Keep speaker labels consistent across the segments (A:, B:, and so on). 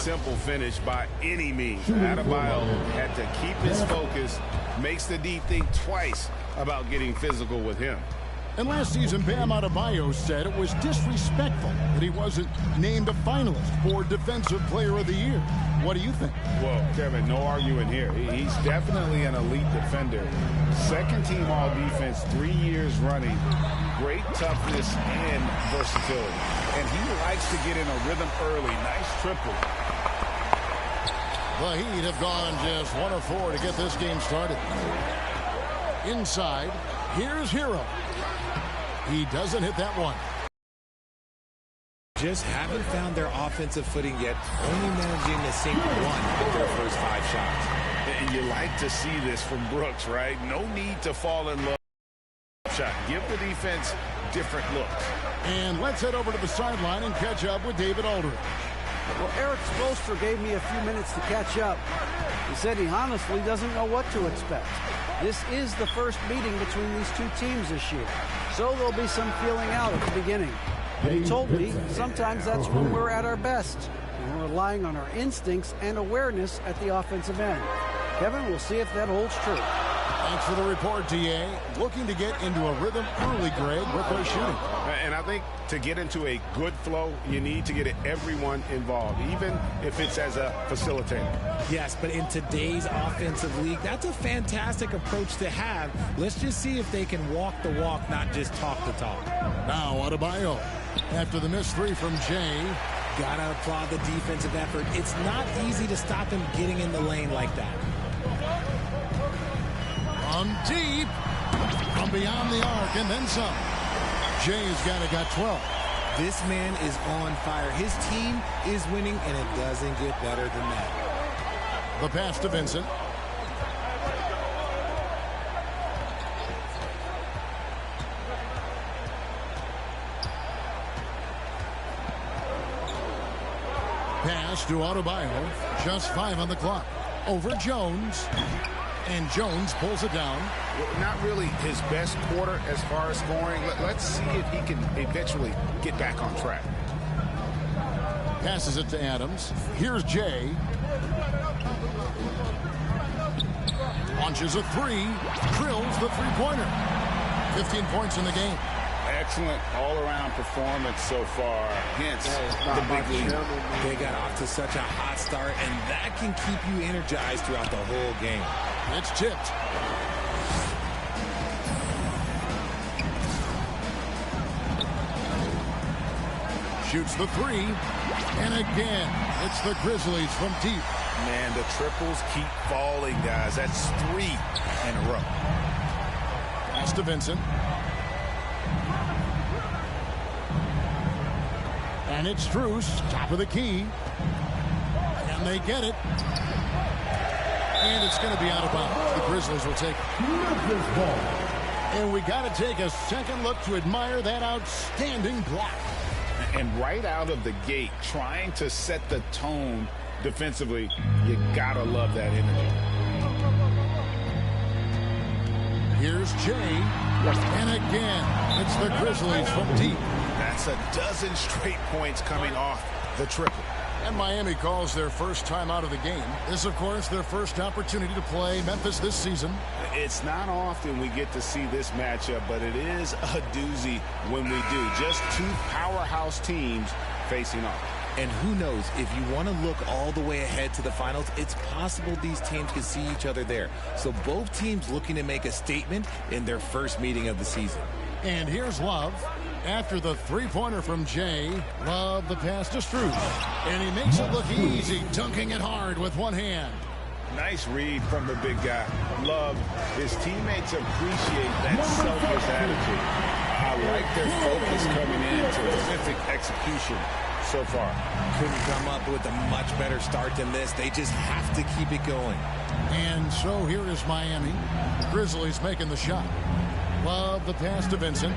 A: simple finish by any means. Adebayo had to keep his focus, makes the D think twice about getting physical with him.
B: And last season, Bam Adebayo said it was disrespectful that he wasn't named a finalist for Defensive Player of the Year. What do you think?
A: Well, Kevin, no arguing here. He's definitely an elite defender. Second team all-defense 3 years running. Great toughness and versatility. And he likes to get in a rhythm early. Nice triple.
B: The Heat have gone just 1 of 4 to get this game started. Inside, here's Hero. He doesn't hit that one.
C: Just haven't found their offensive footing yet, only managing to sink one of their first 5 shots.
A: And you like to see this from Brooks, right? No need to fall in love. Shot. Give the defense different looks.
B: And let's head over to the sideline and catch up with David Aldridge.
D: Well, Eric Spoelstra gave me a few minutes to catch up. He said he honestly doesn't know what to expect. This is the first meeting between these two teams this year, so there'll be some feeling out at the beginning. But he told me sometimes that's when we're at our best, and we're relying on our instincts and awareness at the offensive end. Kevin, we'll see if that holds true.
B: Thanks for the report, D.A. Looking to get into a rhythm early, Greg, with their shooting.
A: And I think to get into a good flow, you need to get everyone involved, even if it's as a facilitator.
C: Yes, but in today's offensive league, that's a fantastic approach to have. Let's just see if they can walk the walk, not just talk the talk.
B: Now Adebayo, after the missed 3 from Jay.
C: Gotta applaud the defensive effort. It's not easy to stop him getting in the lane like that.
B: From deep, from beyond the arc, and then some. Jay's got 12.
C: This man is on fire. His team is winning, and it doesn't get better than that.
B: The pass to Vincent. Pass to Adebayo. Just 5 on the clock. Over Jones. And Jones pulls it down.
A: Not really his best quarter as far as scoring. Let's see if he can eventually get back on track.
B: Passes it to Adams. Here's Jay. Launches a 3. Drills the three-pointer. 15 points in the game.
A: Excellent all-around performance so far. Hence the big lead.
C: They got off to such a hot start, and that can keep you energized throughout the whole game.
B: It's tipped. Shoots the 3. And again, it's the Grizzlies from deep.
A: Man, the triples keep falling, guys. That's 3 in a row.
B: Pass to Vincent. And it's Strus, top of the key. And they get it. And it's going to be out of bounds. The Grizzlies will take it. And we got to take a second look to admire that outstanding block.
A: And right out of the gate, trying to set the tone defensively, you got to love that energy.
B: Here's Jay. And again, it's the Grizzlies from deep.
A: That's a dozen straight points coming off the triple.
B: And Miami calls their first time out of the game. This, of course, their first opportunity to play Memphis this season.
A: It's not often we get to see this matchup, but it is a doozy when we do. Just 2 powerhouse teams facing off.
C: And who knows, if you want to look all the way ahead to the finals, it's possible these teams can see each other there. So both teams looking to make a statement in their first meeting of the season.
B: And here's Love. After the three-pointer from Jay, Love the pass to Strus. And he makes it look easy, dunking it hard with one hand.
A: Nice read from the big guy. Love, his teammates appreciate that selfless attitude. I like their focus coming in to terrific execution so far.
C: Couldn't come up with a much better start than this. They just have to keep it going.
B: And so here is Miami. Grizzlies making the shot. Love the pass to Vincent.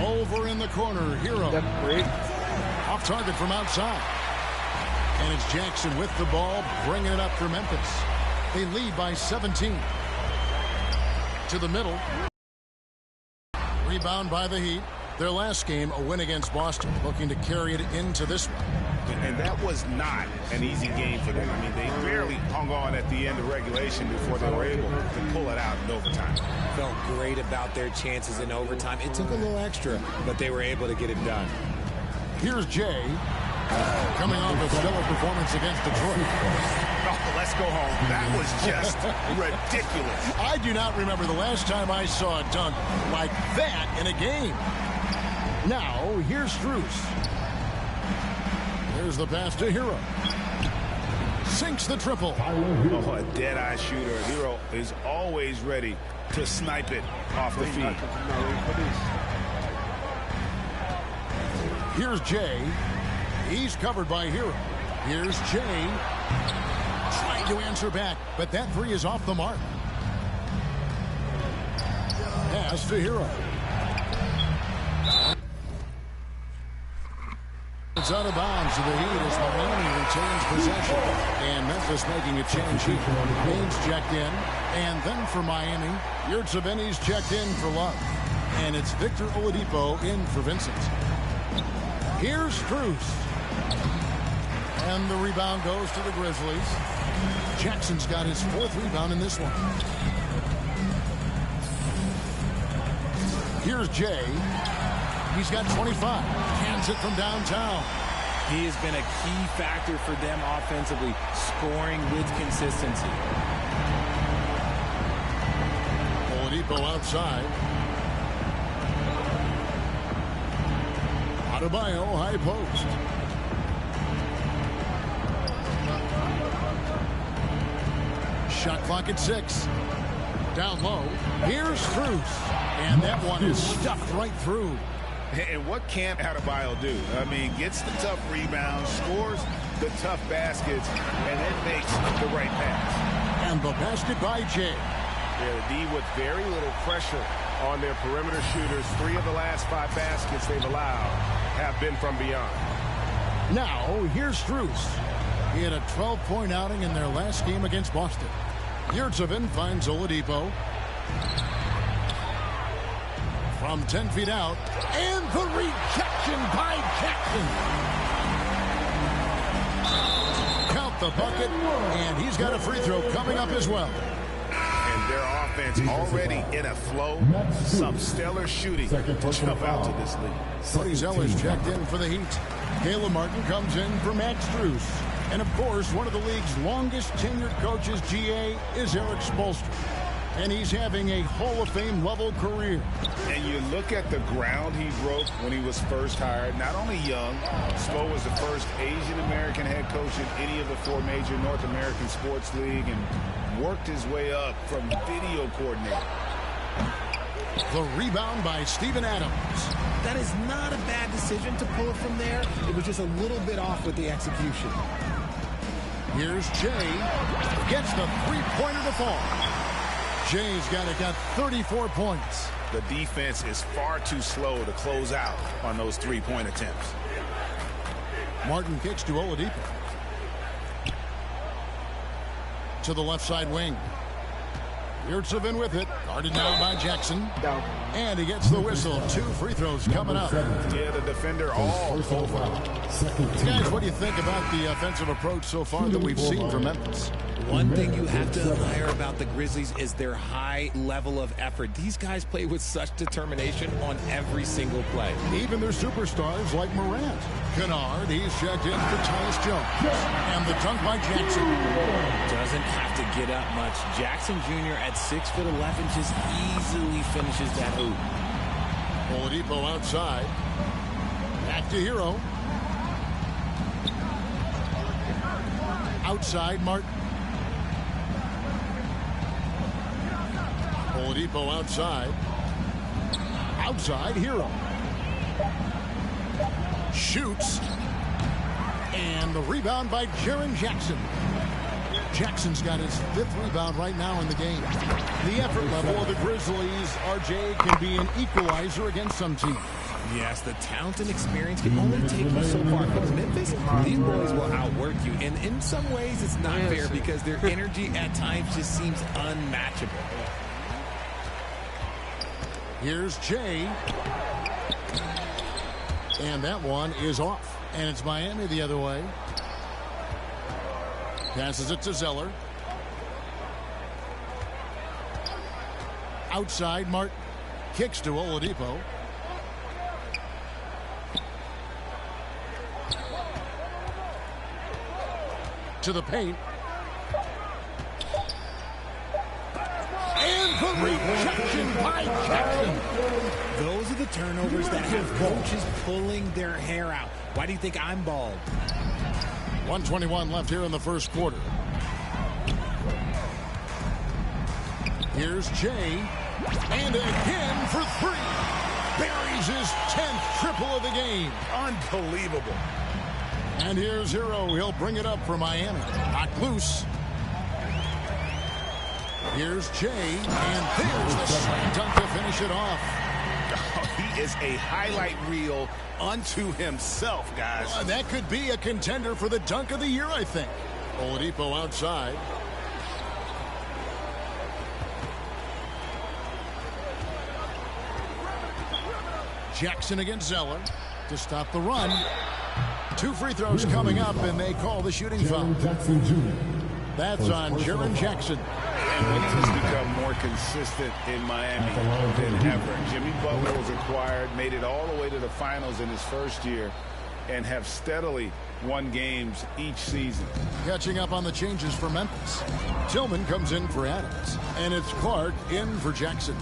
B: Over in the corner, Hero. Off target from outside. And it's Jackson with the ball, bringing it up for Memphis. They lead by 17. To the middle. Rebound by the Heat. Their last game, a win against Boston, looking to carry it into this one.
A: And that was not an easy game for them. I mean, they barely hung on at the end of regulation before they were able to pull it out in overtime.
C: Felt great about their chances in overtime. It took a little extra, but they were able to get it done.
B: Here's Jay, coming off a stellar performance against Detroit.
A: Oh, let's go home. That was just ridiculous.
B: I do not remember the last time I saw a dunk like that in a game. Now, here's Strus. There's the pass to Hero. Sinks the triple.
A: Oh, a dead-eye shooter. Hero is always ready to snipe it off the feet.
B: Here's Jay. He's covered by Hero. Here's Jay. Trying to answer back, but that three is off the mark. Pass to Hero. It's out of bounds to the Heat as Miami retains possession. And Memphis making a change here. Baines checked in. And then for Miami, Yurtseven's checked in for Love. And it's Victor Oladipo in for Vincent. Here's Strus. And the rebound goes to the Grizzlies. Jackson's got his fourth rebound in this one. Here's Jay. He's got 25. Hands it from downtown.
C: He has been a key factor for them offensively, scoring with consistency.
B: Oladipo outside. Adebayo high post. Shot clock at 6. Down low. Here's Strus. And that one is stuffed right through.
A: And what can't Adebayo do? I mean, gets the tough rebounds, scores the tough baskets, and then makes the right pass.
B: And the basket by Jay.
A: Yeah, the D with very little pressure on their perimeter shooters. 3 of the last 5 baskets they've allowed have been from beyond.
B: Now, here's Strus. He had a 12-point outing in their last game against Boston. Yurtseven finds Oladipo. From 10 feet out. And the rejection by Jackson. Count the bucket. And he's got a free throw coming up as well.
A: And their offense already in a flow. Some stellar shooting to jump out to this league.
B: Cody Zeller's checked in for the Heat. Caleb Martin comes in for Max Strus. And, of course, one of the league's longest tenured coaches, GA, is Eric Spoelstra. And he's having a Hall of Fame level career.
A: And you look at the ground he broke when he was first hired. Not only young, Spo was the first Asian American head coach in any of the 4 major North American sports league and worked his way up from video coordinator.
B: The rebound by Steven Adams.
C: That is not a bad decision to pull it from there. It was just a little bit off with the execution.
B: Here's Jay. Gets the three-pointer to fall. Jay's got 34 points.
A: The defense is far too slow to close out on those 3-point attempts.
B: Martin kicks to Oladipo. To the left side wing. Yurtseven with it. Guarded now by Jackson. And he gets the whistle. 2 free throws coming up.
A: Yeah, the defender all over.
B: Guys, what do you think about the offensive approach so far that we've seen from Memphis?
C: One thing you have to admire about the Grizzlies is their high level of effort. These guys play with such determination on every single play.
B: Even their superstars like Morant. Kennard, he's checked in for Tyus Jones. And the dunk by Jackson.
C: Doesn't have to get up much. Jackson Jr. at 6'11" just easily finishes that hoop.
B: Oladipo outside. Back to Hero. Outside, Martin. Oladipo outside. Outside, Hero. Shoots. And the rebound by Jaren Jackson. Jackson's got his 5th rebound right now in the game. The effort level of the Grizzlies, RJ, can be an equalizer against some teams.
C: Yes, the talent and experience can only take you so far. But Memphis, these boys will outwork you. And in some ways, it's not fair because their energy at times just seems unmatchable.
B: Here's Jay. And that one is off. And it's Miami the other way. Passes it to Zeller. Outside, Martin. Kicks to Oladipo. To the paint. And the rejection by Jackson.
C: Those are the turnovers that have coaches pulling their hair out. Why do you think I'm bald?
B: 1:21 left here in the first quarter. Here's Jay. And again for three. Buries his 10th triple of the game.
A: Unbelievable.
B: And here's Hero. He'll bring it up for Miami. Knocked loose. Here's Jay. And there's the slam dunk to finish it off.
A: Oh, he is a highlight reel unto himself, guys.
B: That could be a contender for the dunk of the year, I think. Oladipo outside. Jackson against Zeller to stop the run. 2 free throws coming up, and they call the shooting foul. That's on Jaren Jackson.
A: And he has become more consistent in Miami than ever. Jimmy Butler was acquired, made it all the way to the finals in his first year, and have steadily won games each season.
B: Catching up on the changes for Memphis. Tillman comes in for Adams, and it's Clark in for Jackson.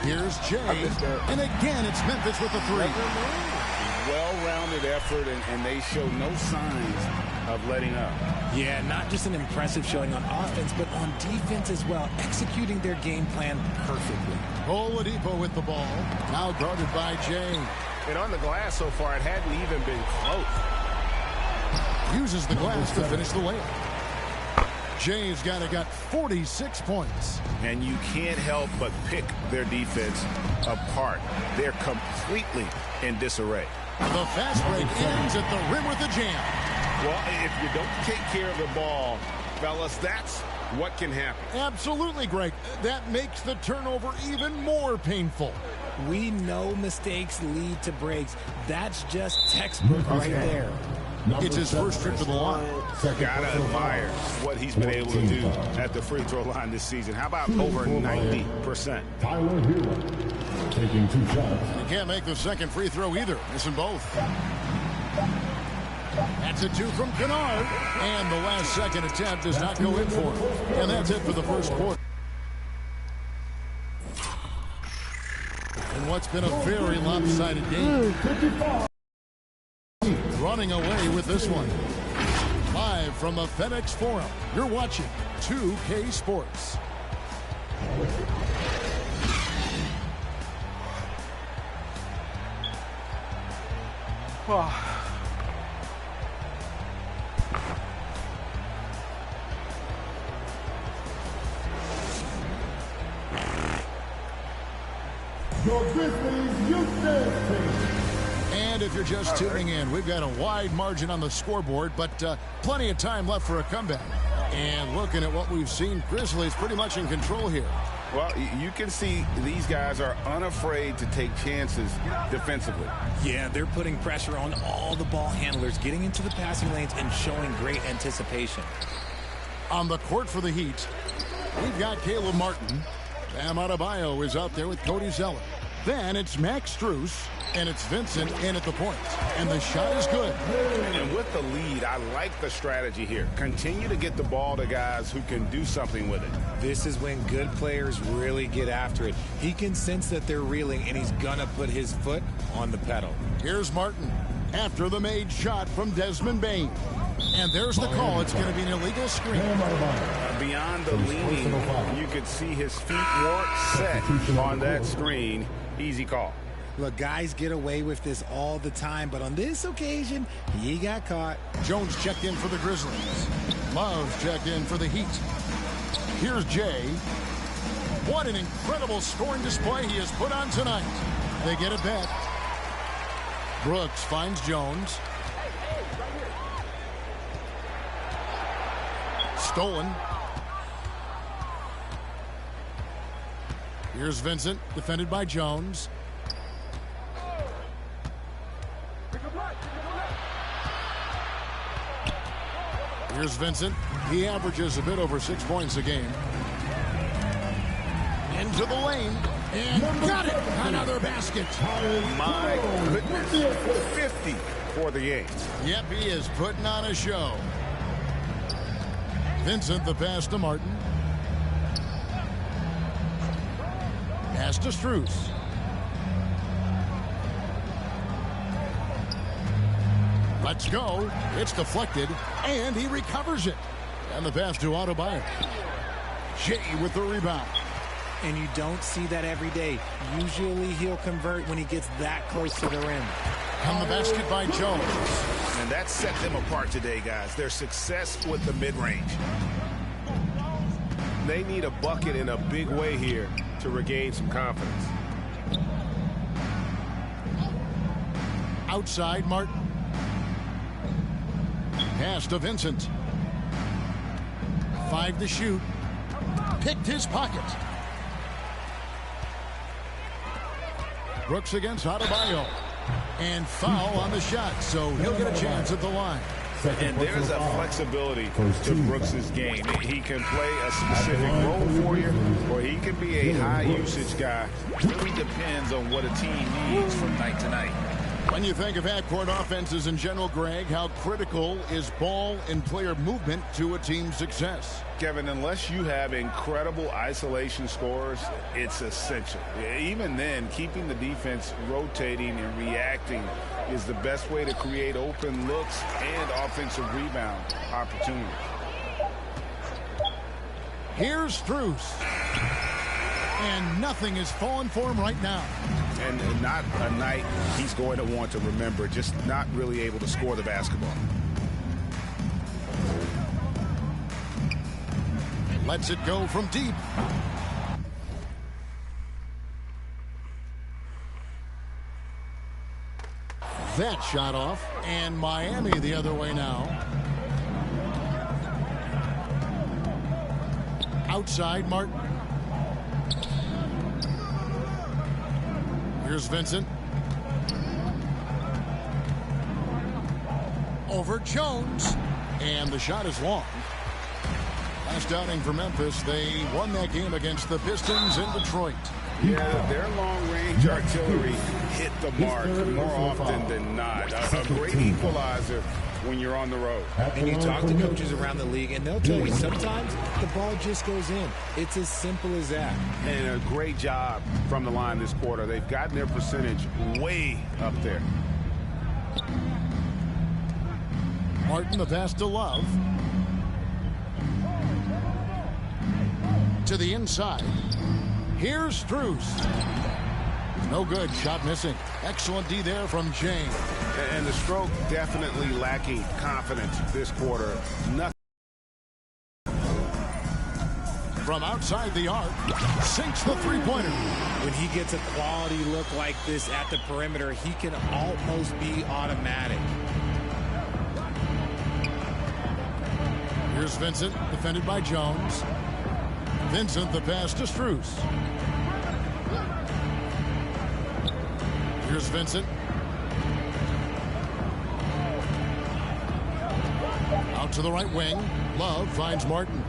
B: Here's Jay, and again it's Memphis with the three.
A: Well-rounded effort, and they show no signs of letting up.
C: Yeah, not just an impressive showing on offense, but on defense as well, executing their game plan perfectly.
B: Oladipo with the ball, now guarded by Jay.
A: And on the glass so far, it hadn't even been close.
B: Uses the glass to finish the layup. Jay's got 46 points.
A: And you can't help but pick their defense apart. They're completely in disarray.
B: The fast break ends at the rim with a jam.
A: Well, if you don't take care of the ball, fellas, that's what can happen.
B: Absolutely, Greg. That makes the turnover even more painful.
C: We know mistakes lead to breaks. That's just textbook right there.
B: It's his first trip to the line.
A: Gotta admire what he's been able to do at the free throw line this season. How about over 90%?
E: Tyler Hero taking 2 shots.
B: He can't make the second free throw either. Missing both. That's a 2 from Kennard. And the last second attempt does not go in for him. And that's it for the first quarter. In what's been a very lopsided game. Running away with this one. Live from the FedEx Forum, you're watching 2K Sports.
E: Your Grizzlies Houston team.
B: And if you're just tuning in, we've got a wide margin on the scoreboard, but plenty of time left for a comeback. And looking at what we've seen, Grizzlies pretty much in control here.
A: Well, you can see these guys are unafraid to take chances defensively.
C: Yeah, they're putting pressure on all the ball handlers, getting into the passing lanes and showing great anticipation.
B: On the court for the Heat, we've got Caleb Martin. Bam Adebayo is out there with Cody Zeller. Then it's Max Strus, and it's Vincent in at the point. And the shot is good.
A: And with the lead, I like the strategy here. Continue to get the ball to guys who can do something with it.
C: This is when good players really get after it. He can sense that they're reeling, and he's going to put his foot on the pedal.
B: Here's Martin after the made shot from Desmond Bain. And there's the call. It's going to be an illegal screen.
A: Beyond the leaning, you could see his feet weren't set on that screen. Easy call.
C: Look, guys get away with this all the time, but on this occasion, he got caught.
B: Jones checked in for the Grizzlies. Love checked in for the Heat. Here's Jay. What an incredible scoring display he has put on tonight. They get it back. Brooks finds Jones. Stolen. Here's Vincent, defended by Jones. Here's Vincent. He averages a bit over 6 points a game. Into the lane. And got it! Another basket.
A: My goodness. 50 for the Yanks.
B: Yep, he is putting on a show. Vincent, the pass to Martin. Pass to Strus. Let's go. It's deflected, and he recovers it. And the pass to Adebayo. Shea with the rebound.
C: And you don't see that every day. Usually he'll convert when he gets that close to the rim.
B: And the basket by Jones.
A: And that set them apart today, guys. Their success with the mid-range. They need a bucket in a big way here to regain some confidence.
B: Outside, Martin. Pass to Vincent. 5 to shoot. Picked his pocket. Brooks against Adebayo. And foul on the shot, so he'll get a chance at the line.
A: And there's a flexibility to Brooks' game. He can play a specific role for you, or he can be a high-usage guy. It really depends on what a team needs from night to night.
B: When you think of half-court offenses in general, Greg, how critical is ball and player movement to a team's success?
A: Kevin, unless you have incredible isolation scores, it's essential. Even then, keeping the defense rotating and reacting is the best way to create open looks and offensive rebound opportunities.
B: Here's Strus. And nothing is falling for him right now.
A: And not a night he's going to want to remember, just not really able to score the basketball.
B: Lets it go from deep. That shot off, and Miami the other way now. Outside, Martin. Here's Vincent. Over Jones. And the shot is long. Last outing for Memphis, they won that game against the Pistons in Detroit.
A: Yeah, their long-range artillery hit the mark more often than not. A great equalizer when you're on the road.
C: And you talk to coaches around the league, and they'll tell you sometimes the ball just goes in. It's as simple as that.
A: And a great job from the line this quarter. They've gotten their percentage way up there.
B: Martin, the pass to Love. To the inside. Here's Strus. No good. Shot missing. Excellent D there from James.
A: And the stroke definitely lacking confidence this quarter. Nothing.
B: From outside the arc, sinks the three-pointer.
C: When he gets a quality look like this at the perimeter, he can almost be automatic.
B: Here's Vincent, defended by Jones. Vincent, the pass to Strus. Here's Vincent. Out to the right wing. Love finds Martin.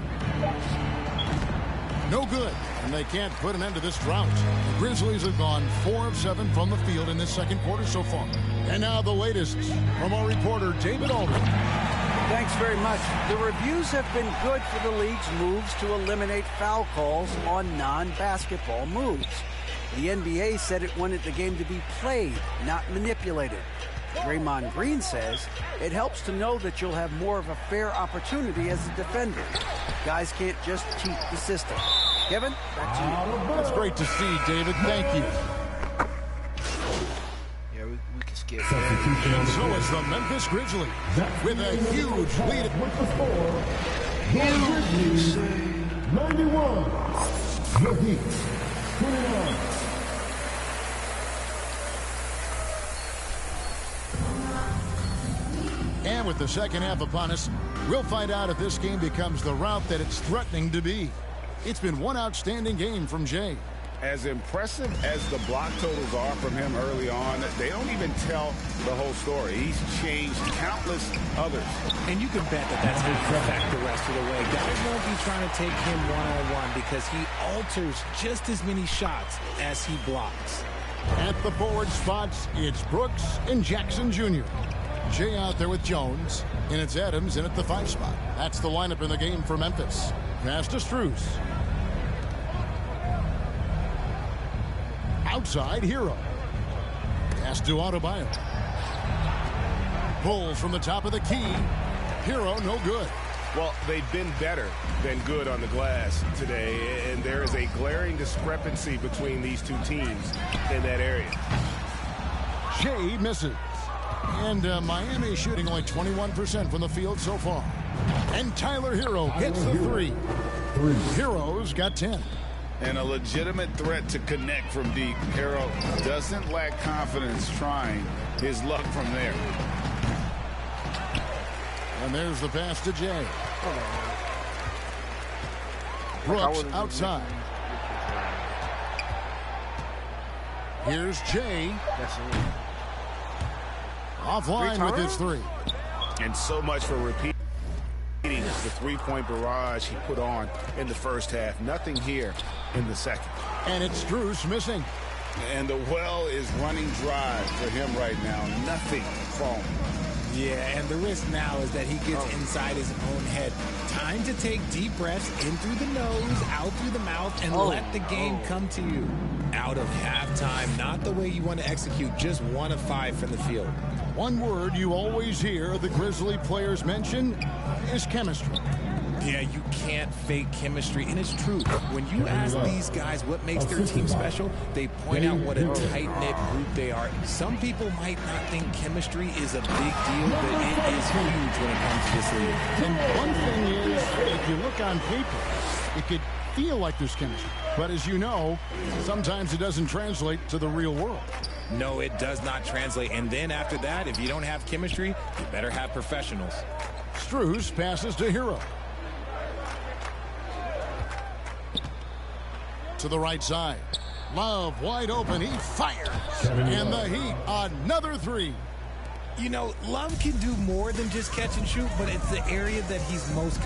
B: No good, and they can't put an end to this drought. The Grizzlies have gone 4 of 7 from the field in this second quarter so far. And now the latest from our reporter, David Aldridge.
D: Thanks very much. The reviews have been good for the league's moves to eliminate foul calls on non-basketball moves. The NBA said it wanted the game to be played, not manipulated. Draymond Green says it helps to know that you'll have more of a fair opportunity as a defender. Guys can't just cheat the system. Kevin, back to you.
B: That's great to see, David. Thank you.
D: Yeah, we can skip.
B: And so is the Memphis Grizzlies with a huge lead.
E: With the score, the Grizzlies 91, the Heat 29.
B: And with the second half upon us, we'll find out if this game becomes the rout that it's threatening to be. It's been one outstanding game from Jay.
A: As impressive as the block totals are from him early on, they don't even tell the whole story. He's changed countless others.
C: And you can bet that that's going to affect the rest of the way. Guys won't be trying to take him one-on-one because he alters just as many shots as he blocks.
B: At the forward spots, it's Brooks and Jackson Jr. Jay out there with Jones, and it's Adams in at the 5 spot. That's the lineup in the game for Memphis. Pass to Strus. Outside, Hero. Pass to Adebayo. Pulls from the top of the key. Hero, no good.
A: Well, they've been better than good on the glass today, and there is a glaring discrepancy between these two teams in that area.
B: Jay misses. And Miami shooting only 21% from the field so far. And Tyler Hero gets the 3. Hero's got 10.
A: And a legitimate threat to connect from deep. Hero doesn't lack confidence trying his luck from there.
B: And there's the pass to Jay. Brooks outside. Here's Jay. Offline with his 3.
A: And so much for repeating the three-point barrage he put on in the first half. Nothing here in the second.
B: And it's Strus missing.
A: And the well is running dry for him right now. Nothing falling.
C: Yeah, and the risk now is that he gets inside his own head. Time to take deep breaths in through the nose, out through the mouth, and let the game come to you. Out of halftime, not the way you want to execute, just 1 of 5 from the field.
B: One word you always hear the Grizzly players mention is chemistry.
C: Yeah, you can't fake chemistry, and it's true. When you ask these guys what makes their team special, they point out what a tight-knit group they are. Some people might not think chemistry is a big deal, but it is huge when it comes to this league.
B: And one thing is, if you look on paper, it could feel like there's chemistry. But as you know, sometimes it doesn't translate to the real world.
C: No, it does not translate. And then after that, if you don't have chemistry, you better have professionals.
B: Strus passes to Hero. To the right side. Love wide open. He fires. And the Heat, another 3.
C: You know, Love can do more than just catch and shoot, but it's the area that he's most.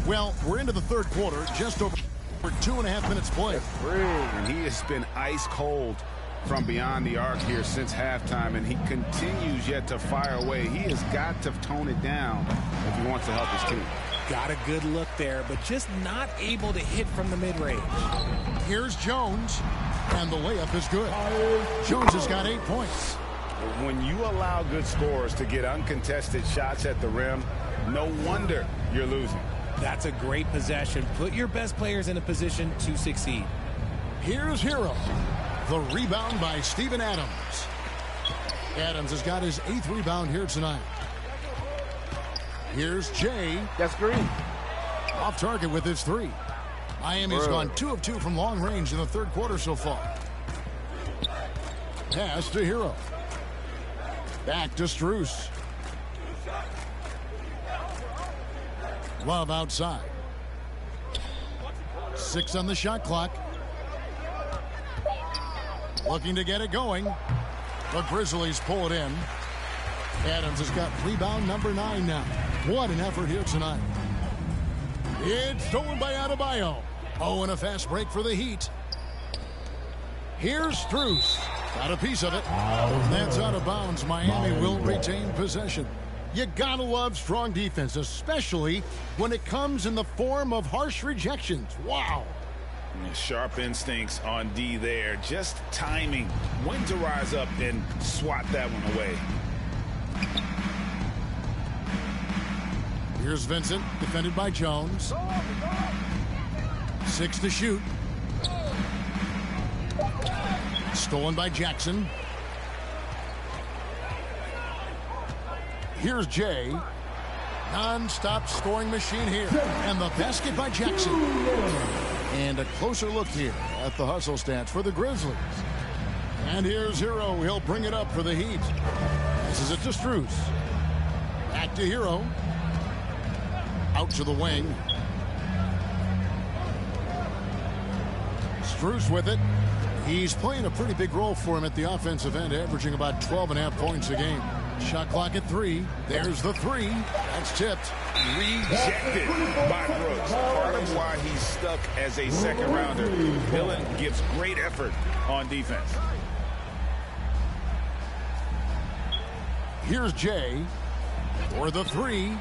B: Well, we're into the third quarter, just over 2.5 minutes played.
A: And he has been ice cold from beyond the arc here since halftime, and he continues yet to fire away. He has got to tone it down if he wants to help his team.
C: Got a good look there, but just not able to hit from the mid-range.
B: Here's Jones, and the layup is good. Jones has got 8 points.
A: When you allow good scorers to get uncontested shots at the rim, no wonder you're losing.
C: That's a great possession. Put your best players in a position to succeed.
B: Here's Hero. The rebound by Steven Adams. Adams has got his 8th rebound here tonight. Here's Jay.
F: That's green.
B: Off target with his 3. Miami's gone 2 of 2 from long range in the third quarter so far. Pass to Hero. Back to Strus. Love outside. 6 on the shot clock. Looking to get it going. The Grizzlies pull it in. Adams has got rebound number 9 now. What an effort here tonight. It's stolen by Adebayo. Oh, and a fast break for the Heat. Here's Strus. Got a piece of it. That's out of bounds. Miami will retain possession. You gotta love strong defense, especially when it comes in the form of harsh rejections. Wow.
A: Sharp instincts on D there. Just timing when to rise up and swat that one away.
B: Here's Vincent, defended by Jones. 6 to shoot. Stolen by Jackson. Here's Jay. Non-stop scoring machine here. And the basket by Jackson. And a closer look here at the hustle stats for the Grizzlies. And here's Hero. He'll bring it up for the Heat. This is it to Strus. Back to Hero. Out to the wing. Strus with it. He's playing a pretty big role for him at the offensive end, averaging about 12.5 points a game. Shot clock at 3. There's the 3. That's tipped.
A: Rejected by Brooks. Part of why he's stuck as a second rounder. Dillon gives great effort on defense.
B: Here's Jay for the 3.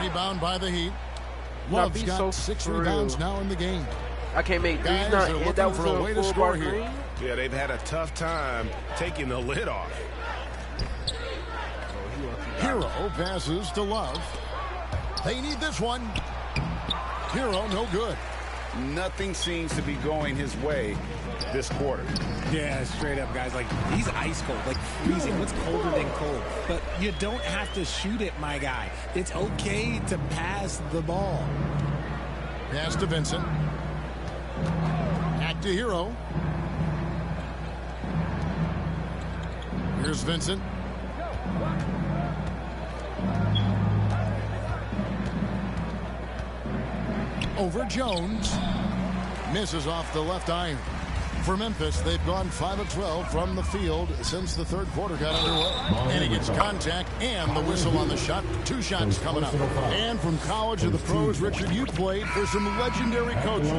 B: Rebound by the Heat. Love's got 6 rebounds now in the game.
F: I can't make threes.
B: Guys
F: Not
B: are looking
F: that was
B: for a way to score here.
F: green.
G: Yeah, they've had a tough time taking the lid off.
B: Hero passes to Love. They need this one. Hero, no good.
A: Nothing seems to be going his way this quarter.
C: Yeah, straight up, guys. Like, he's ice cold, like freezing. What's colder than cold? But you don't have to shoot it, my guy. It's okay to pass the ball.
B: Pass to Vincent. Back to Hero. Here's Vincent. Over Jones. Misses off the left iron. For Memphis, they've gone 5 of 12 from the field since the third quarter got underway. And he gets contact and the whistle on the shot. 2 shots coming up. And from college to the pros, Richard, you played for some legendary coaching.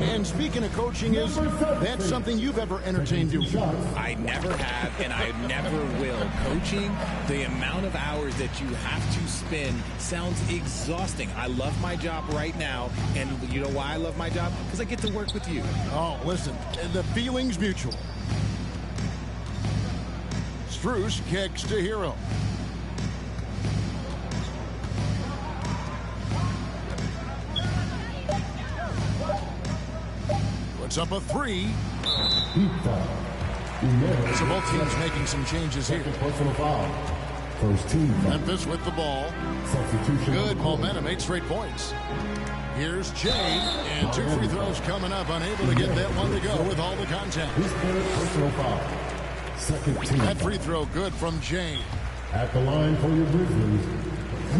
B: And speaking of coaching, that's something you've ever entertained doing?
C: I never have, and I never will. Coaching, the amount of hours that you have to spend sounds exhausting. I love my job right now, and you know why I love my job? Because I get to work with you.
B: Oh, listen, the feeling's mutual. Strus kicks to Hero. Puts up a 3. So both teams making some changes here.
E: Personal foul. First team.
B: Memphis with the ball.
E: Substitution.
B: Good momentum, 8 straight points. Here's Jay, and 2 free throws coming up, unable to get that one to go with all the contact.
E: His third personal foul. Second team.
B: That free throw good from Jay.
E: At the line for your Grizzlies,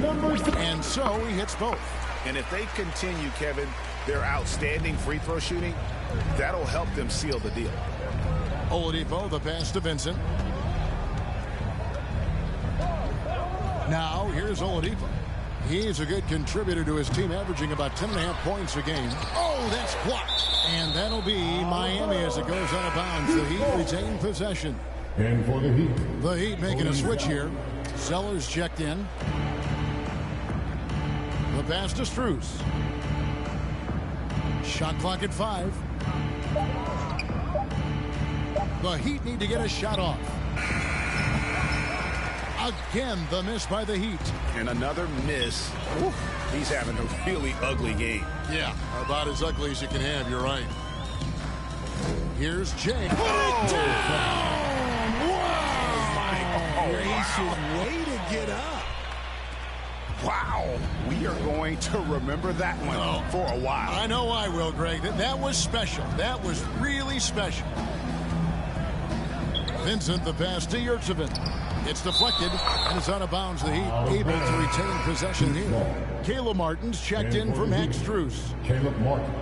E: number 6.
B: And so he hits both.
A: And if they continue, Kevin, their outstanding free throw shooting, that'll help them seal the deal.
B: Oladipo, the pass to Vincent. Now, here's Oladipo. He's a good contributor to his team, averaging about 10.5 points a game. Oh, that's blocked. And that'll be Miami as it goes out of bounds. The Heat retain possession.
E: And for the
B: Heat making a switch here. Sellers checked in. The pass to Strus. Shot clock at 5. The Heat need to get a shot off. Again, the miss by the Heat.
A: And another miss. Oof, he's having a really ugly game.
B: Yeah, about as ugly as you can have, you're right. Here's Jay. Put it down! Wow!
C: Gracious, way to get up.
A: Wow. We are going to remember that one for a while.
B: I know I will, Greg. That was special. That was really special. Vincent, the pass to XxIBagTheMoneyxX. It's deflected and it's out of bounds. The Heat able to retain possession here. Caleb Martin's checked in for Max Strus.
E: Caleb Martin.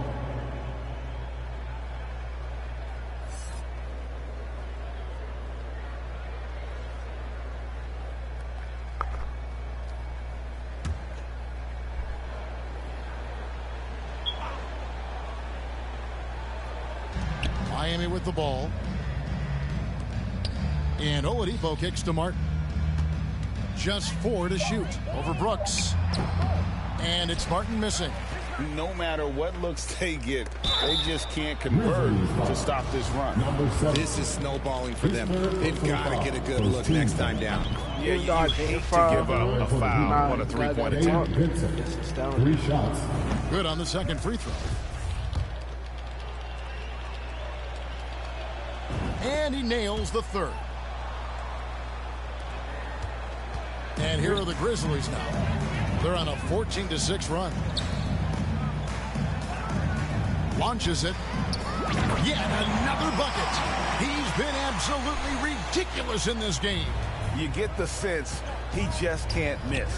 B: Miami with the ball. And Oladipo kicks to Martin. Just 4 to shoot over Brooks. And it's Martin missing.
A: No matter what looks they get, they just can't convert to stop this run.
C: This is snowballing for them. They've got to get a good look next time down.
A: Yeah, you hate to give up a foul on a three-point attempt.
E: Vincent, 3 shots.
B: Good on the second free throw. And he nails the third. And here are the Grizzlies now. They're on a 14-6 run. Launches it. Yet another bucket. He's been absolutely ridiculous in this game.
A: You get the sense he just can't miss.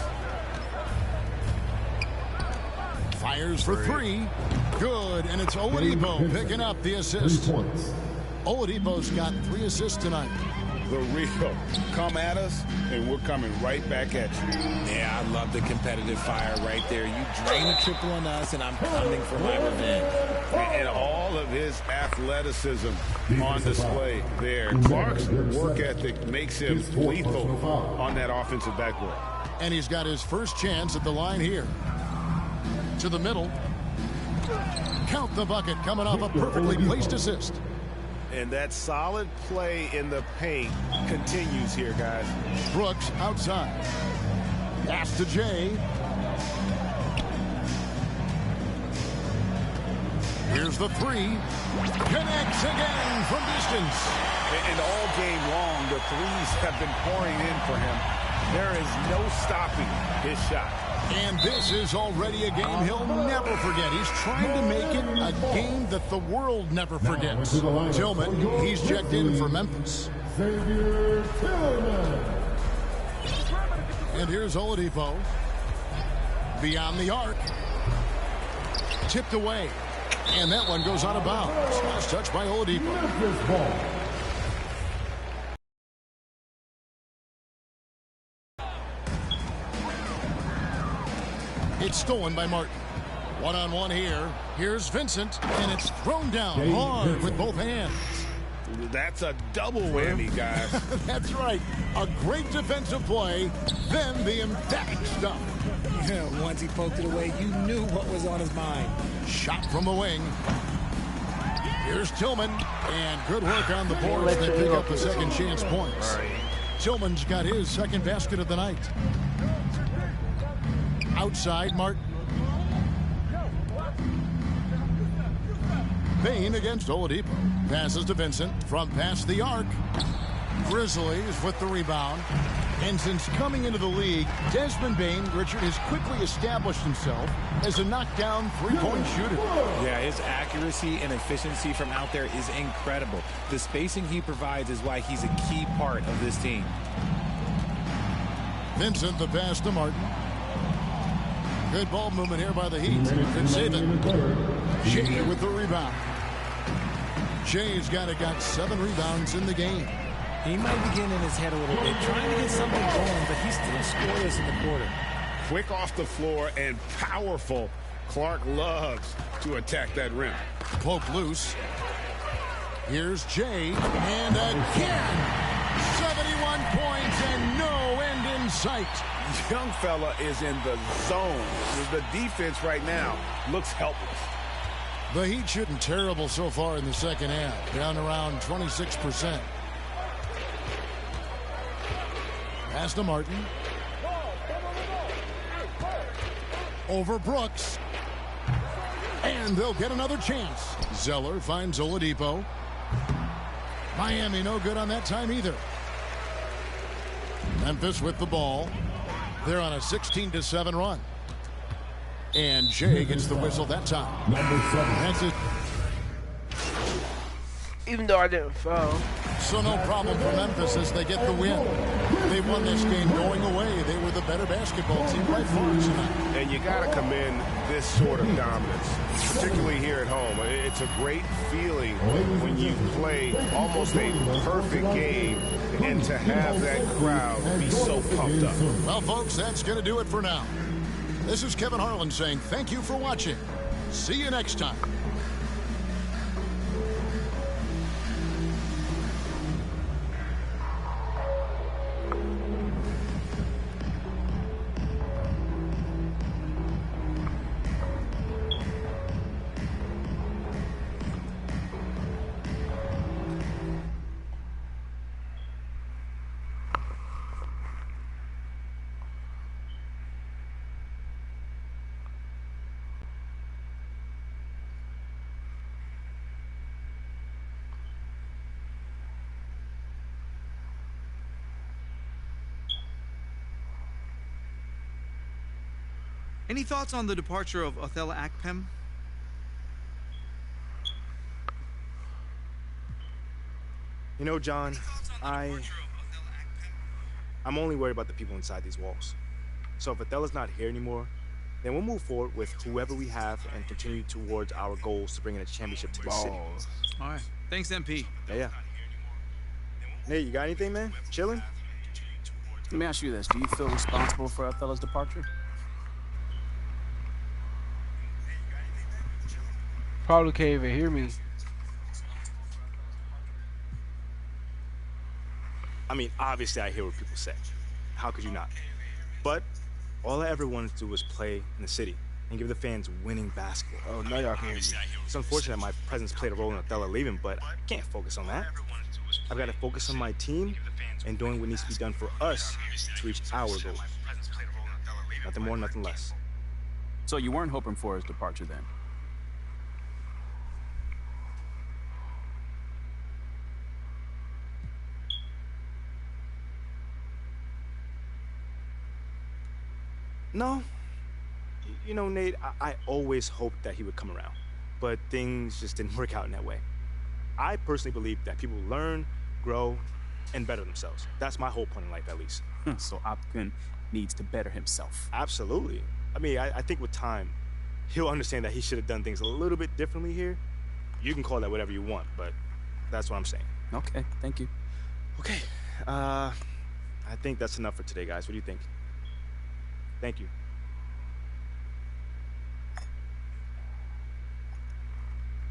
B: Fires for 3. Good, and it's Oladipo picking up the assist.
E: 3 points.
B: Oladipo's got 3 assists tonight.
A: The real. Come at us, and we're coming right back at you.
C: Yeah, I love the competitive fire right there. You drain a triple on us, and I'm coming for my revenge.
A: And all of his athleticism on display there. Clark's work ethic makes him lethal on that offensive backboard.
B: And he's got his first chance at the line here. To the middle. Count the bucket coming off a perfectly placed assist.
G: And that solid play in the paint continues here, guys.
B: Brooks outside. Pass to Jay. Here's the 3. Connects again from distance.
A: And all game long, the threes have been pouring in for him. There is no stopping his shot.
B: And this is already a game he'll never forget. He's trying to make it a game that the world never forgets. Tillman, he's checked in for Memphis.
E: Xavier Tillman.
B: And here's Oladipo. Beyond the arc. Tipped away. And that one goes out of bounds. Last touch by Oladipo.
E: Memphis ball.
B: It's stolen by Martin. One-on-one here. Here's Vincent, and it's thrown down hard with both hands.
A: That's a double whammy, guys.
B: That's right. A great defensive play, then the emphatic stuff.
C: Yeah, once he poked it away, you knew what was on his mind.
B: Shot from the wing. Here's Tillman, and good work on the boards. They pick up the second chance points. Tillman's got his second basket of the night. Outside, Martin. Bain against Oladipo. Passes to Vincent from past the arc. Grizzlies with the rebound. And since coming into the league, Desmond Bain, Richard, has quickly established himself as a knockdown three-point shooter.
C: Yeah, his accuracy and efficiency from out there is incredible. The spacing he provides is why he's a key part of this team.
B: Vincent, the pass to Martin. Good ball movement here by the Heat. Could save it. Shea with the rebound. Shea's got 7 rebounds in the game.
C: He might be getting in his head a little bit, trying to get something going, but he's still scoreless in the quarter.
A: Quick off the floor and powerful. Clark loves to attack that rim.
B: Poke loose. Here's Jay. And again, 71 points and no end in sight.
A: Young fella is in the zone. The defense right now looks helpless.
B: The Heat shooting terrible so far in the second half. Down around 26%. Pass to Martin. Over Brooks. And they'll get another chance. Zeller finds Oladipo. Miami no good on that time either. Memphis with the ball. They're on a 16-7 run. And Jay gets the whistle that time.
E: Number 7.
B: That's it.
F: Even though I didn't foul.
B: So no problem for Memphis as they get the win. They won this game going away. They were the better basketball team by far tonight.
G: And you got to commend this sort of dominance, particularly here at home. It's a great feeling when you play almost a perfect game and to have that crowd be so pumped up.
B: Well, folks, that's going to do it for now. This is Kevin Harlan saying thank you for watching. See you next time.
H: Any thoughts on the departure of Othello Akpem?
I: You know, John, I'm only worried about the people inside these walls. So if Othella's not here anymore, Then we'll move forward with whoever we have and continue towards our goals to bring in a championship to the city.
H: All right. Thanks, MP.
I: Yeah. Nate, you got anything, man? Chilling?
J: Let me ask you this. Do you feel responsible for Othello's departure?
F: Probably can't even hear me.
I: I mean, obviously I hear what people say. How could you not? But all I ever wanted to do was play in the city and give the fans winning basketball.
F: Oh, now y'all can hear me.
I: It's unfortunate that my presence played a role in Othello leaving, but I can't focus on that. I've got to focus on my team and doing what needs to be done for us to reach our goal. Nothing more, nothing less.
J: So you weren't hoping for his departure then?
I: No. You know, Nate, I always hoped that he would come around, but things just didn't work out in that way. I personally believe that people learn, grow, and better themselves. That's my whole point in life, at least.
J: So Opkin needs to better himself.
I: Absolutely. I mean, I think with time, he'll understand that he should have done things a little bit differently here. You can call that whatever you want, but that's what I'm saying.
J: Okay, thank you.
I: Okay, I think that's enough for today, guys. What do you think? Thank you.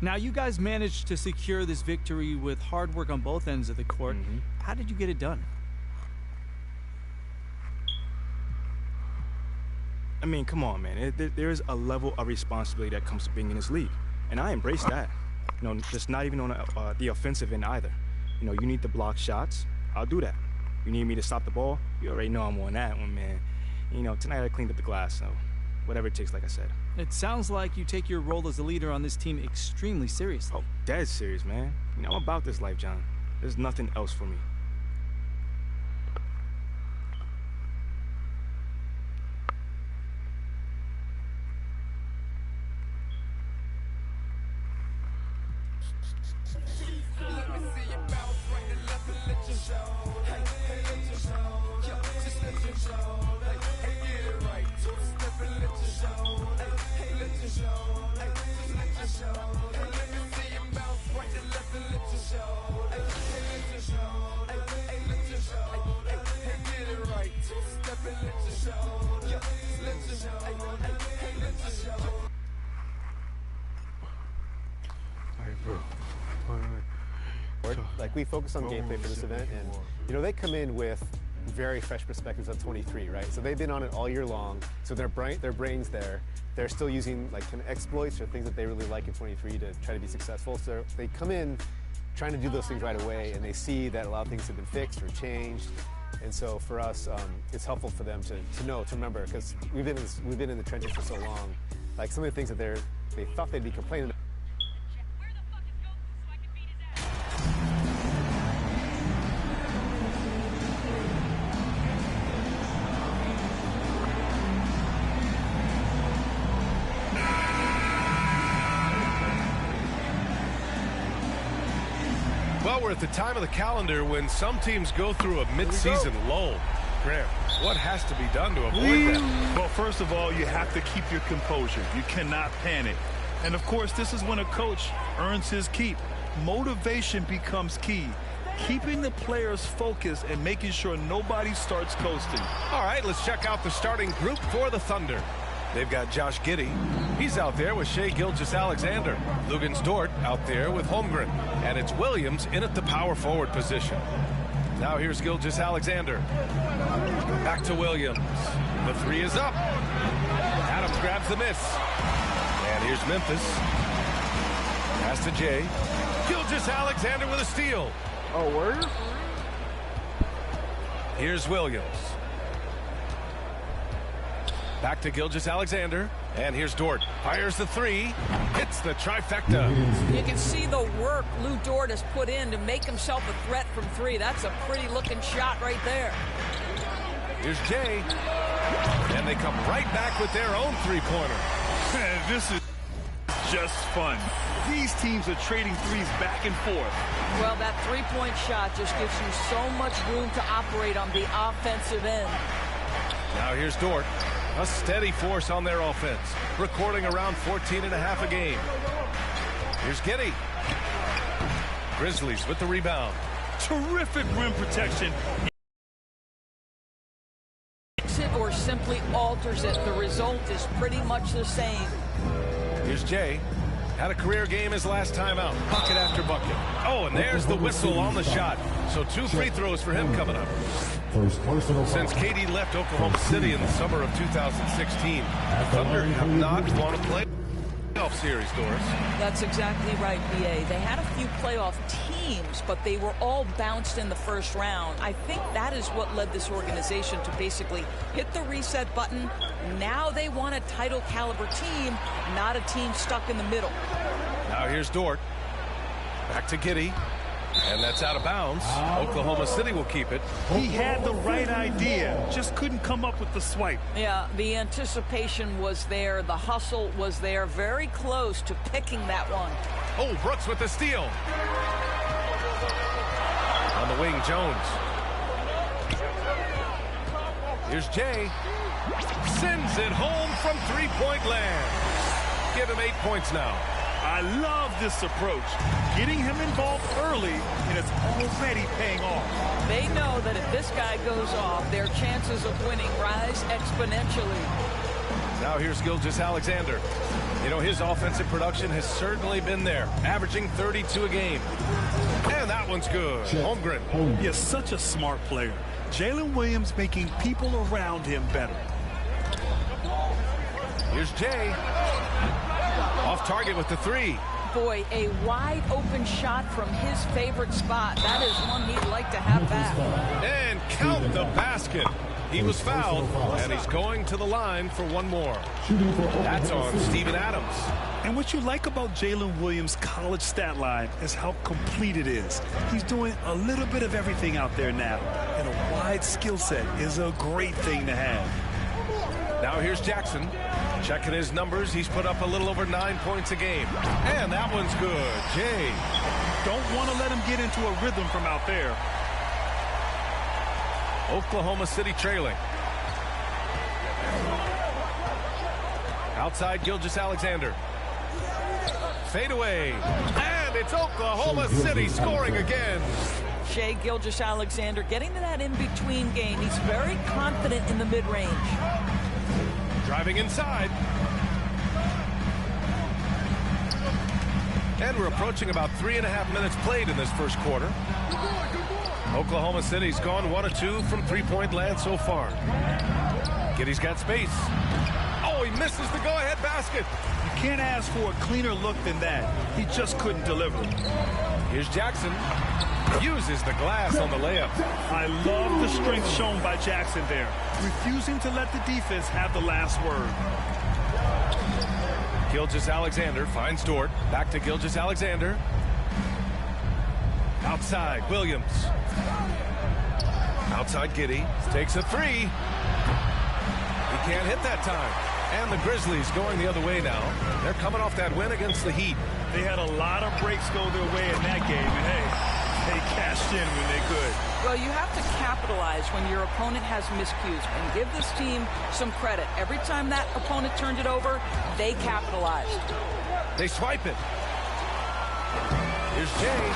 K: Now, you guys managed to secure this victory with hard work on both ends of the court. How did you get it done?
I: I mean, come on, man. There is a level of responsibility that comes to being in this league, and I embrace that. You know, just not even on the offensive end either. You know, you need to block shots. I'll do that. You need me to stop the ball? You already know I'm on that one, man. You know, tonight I cleaned up the glass, so whatever it takes, like I said.
K: It sounds like you take your role as a leader on this team extremely seriously.
I: Oh, dead serious, man. You know, I'm about this life, John. There's nothing else for me.
L: Like, we focus on gameplay for this event, and you know, they come in with very fresh perspectives on 23, right? So they've been on it all year long, so their brains there, they're still using like kind of exploits or things that they really like in 23 to try to be successful. So they come in trying to do those things right away, and they see that a lot of things have been fixed or changed. And so for us, it's helpful for them to know, to remember, because we've been in the trenches for so long. Like, some of the things that they thought they'd be complaining about.
M: Well, we're at the time of the calendar when some teams go through a mid-season lull. Graham, what has to be done to avoid that?
N: Well, first of all, you have to keep your composure. You cannot panic. And, of course, this is when a coach earns his keep. Motivation becomes key. Keeping the players focused and making sure nobody starts coasting.
M: All right, let's check out the starting group for the Thunder. They've got Josh Giddey. He's out there with Shai Gilgeous-Alexander. Lugans Dort out there with Holmgren. And it's Williams in at the power forward position. Now here's Gilgeous-Alexander. Back to Williams. The three is up. Adams grabs the miss. And here's Memphis. Pass to Jay. Gilgeous-Alexander with a steal.
F: Oh, word?
M: Here's Williams. Back to Gilgeous-Alexander. And here's Dort. Fires the three. Hits the trifecta.
O: You can see the work Lou Dort has put in to make himself a threat from three. That's a pretty looking shot right there.
M: Here's Jay. And they come right back with their own three-pointer.
N: This is just fun. These teams are trading threes back and forth.
O: Well, that three-point shot just gives you so much room to operate on the offensive end.
M: Now here's Dort. A steady force on their offense, recording around 14.5 a game. Here's Giddey. Grizzlies with the rebound.
N: Terrific rim protection.
O: Or simply alters it. The result is pretty much the same.
M: Here's Jay. Had a career game his last time out. Bucket after bucket. Oh, and there's the whistle on the shot. So 2 free throws for him coming up. Since KD left Oklahoma City in the summer of 2016, the Thunder have not won a playoff series, Doris.
O: That's exactly right, B.A. They had a few playoff teams, but they were all bounced in the first round. I think that is what led this organization to basically hit the reset button. Now they want a title caliber team, not a team stuck in the middle.
M: Now here's Dort. Back to Giddey. And that's out of bounds. Oklahoma City will keep it.
N: He had the right idea, just couldn't come up with the swipe.
O: Yeah, the anticipation was there. The hustle was there. Very close to picking that one.
M: Oh, Brooks with the steal. On the wing, Jones. Here's Jay. Sends it home from three-point land. Give him 8 points now.
N: I love this approach. Getting him involved early, and it's already paying off.
O: They know that if this guy goes off, their chances of winning rise exponentially.
M: Now here's Gilgeous-Alexander. You know, his offensive production has certainly been there, averaging 32 a game. And that one's good. Holmgren.
N: He is such a smart player. Jalen Williams making people around him better.
M: Here's Jay. Off target with the 3.
O: Boy, a wide open shot from his favorite spot. That is one he'd like to have back.
M: And count the basket. He was fouled, and he's going to the line for one more. That's on Steven Adams.
N: And what you like about Jalen Williams' college stat line is how complete it is. He's doing a little bit of everything out there now, and a wide skill set is a great thing to have.
M: Now here's Jackson. Checking his numbers, he's put up a little over 9 points a game. And that one's good. Jay.
N: Don't want to let him get into a rhythm from out there.
M: Oklahoma City trailing. Outside Gilgeous-Alexander. Fade away. And it's Oklahoma City scoring again.
O: Shai Gilgeous-Alexander getting to that in-between game. He's very confident in the mid-range.
M: Driving inside. And we're approaching about 3.5 minutes played in this first quarter. Oklahoma City's gone 1 of 2 from three-point land so far. Giddey's got space. Oh, he misses the go-ahead basket.
N: You can't ask for a cleaner look than that. He just couldn't deliver.
M: Here's Jackson. Uses the glass on the layup.
N: I love the strength shown by Jackson there, refusing to let the defense have the last word.
M: Gilgeous-Alexander finds Dort. Back to Gilgeous-Alexander. Outside, Williams. Outside, Giddey. Takes a 3. He can't hit that time. And the Grizzlies going the other way now. They're coming off that win against the Heat.
N: They had a lot of breaks go their way in that game, and hey, they cashed in when they could.
O: Well, you have to capitalize when your opponent has miscues, and give this team some credit. Every time that opponent turned it over, they capitalized.
M: They swipe it. Here's Jay.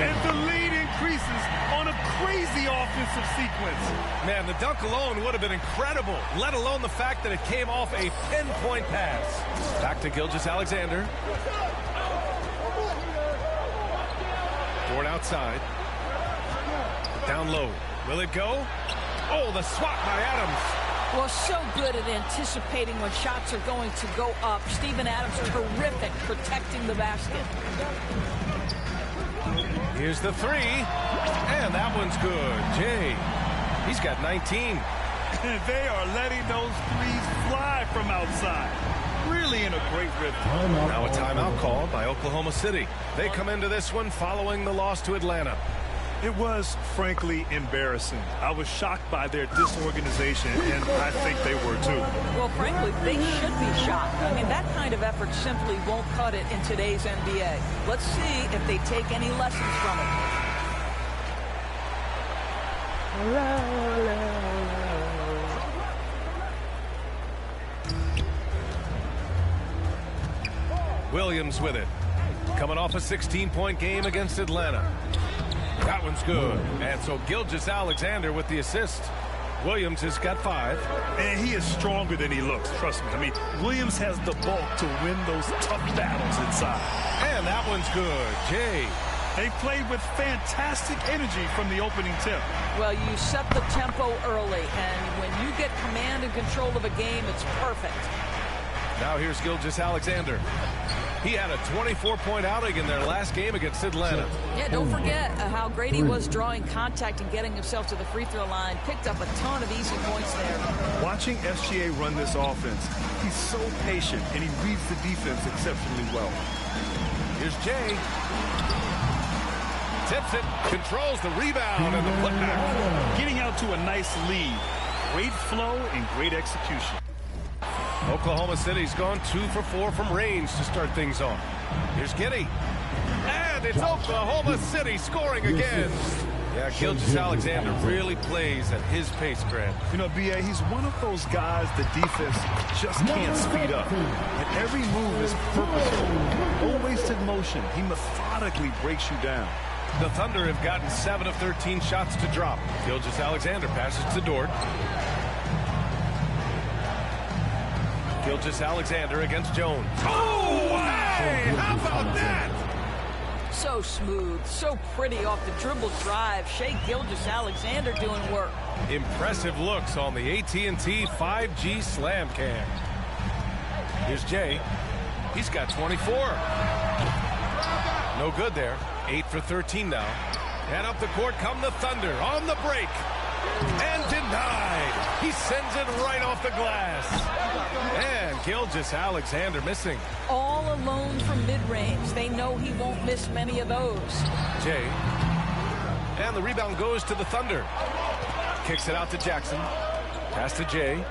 N: And the lead increases on a crazy offensive sequence.
M: Man, the dunk alone would have been incredible, let alone the fact that it came off a pinpoint pass. Back to Gilgeous-Alexander. Dort outside. Down low. Will it go? Oh, the swat by Adams.
O: Well, so good at anticipating when shots are going to go up. Steven Adams, terrific protecting the basket.
M: Here's the 3. And that one's good. Jay, he's got 19.
N: And they are letting those threes fly from outside. Really in a great rhythm.
M: Now a timeout called by Oklahoma City. They come into this one following the loss to Atlanta.
N: It was, frankly, embarrassing. I was shocked by their disorganization, and I think they were too.
O: Well, frankly, they should be shocked. I mean, that kind of effort simply won't cut it in today's NBA. Let's see if they take any lessons from it.
M: Williams with it. Coming off a 16-point game against Atlanta. That one's good. And so Gilgeous-Alexander with the assist. Williams has got 5.
N: And he is stronger than he looks, trust me. I mean, Williams has the bulk to win those tough battles inside.
M: And that one's good. Jay.
N: They played with fantastic energy from the opening tip.
O: Well, you set the tempo early, and when you get command and control of a game, it's perfect.
M: Now here's Gilgeous-Alexander. He had a 24-point outing in their last game against Atlanta.
O: Yeah, don't forget how great he was drawing contact and getting himself to the free throw line. Picked up a ton of easy points there.
N: Watching SGA run this offense, he's so patient, and he reads the defense exceptionally well.
M: Here's Jay. Tips it, controls the rebound, and the putback.
N: Getting out to a nice lead. Great flow and great execution.
M: Oklahoma City's gone 2 for 4 from range to start things off. Here's Giddey. And it's Oklahoma City scoring again. Yeah, Gilgeous-Alexander really plays at his pace, Grant.
N: You know, B.A., he's one of those guys the defense just can't speed up. And every move is purposeful. No wasted motion. He methodically breaks you down.
M: The Thunder have gotten 7 of 13 shots to drop. Gilgeous-Alexander passes to Dort. Gilgeous-Alexander against Jones. Oh, hey! How about that?
O: So smooth, so pretty off the dribble drive. Shai Gilgeous-Alexander doing work.
M: Impressive looks on the AT&T 5G Slam Cam. Here's Jay. He's got 24. No good there. 8 for 13 now. And up the court come the Thunder on the break. And denied. He sends it right off the glass. And Gilgeous-Alexander missing.
O: All alone from mid-range. They know he won't miss many of those.
M: Jay. And the rebound goes to the Thunder. Kicks it out to Jackson. Pass to Jay.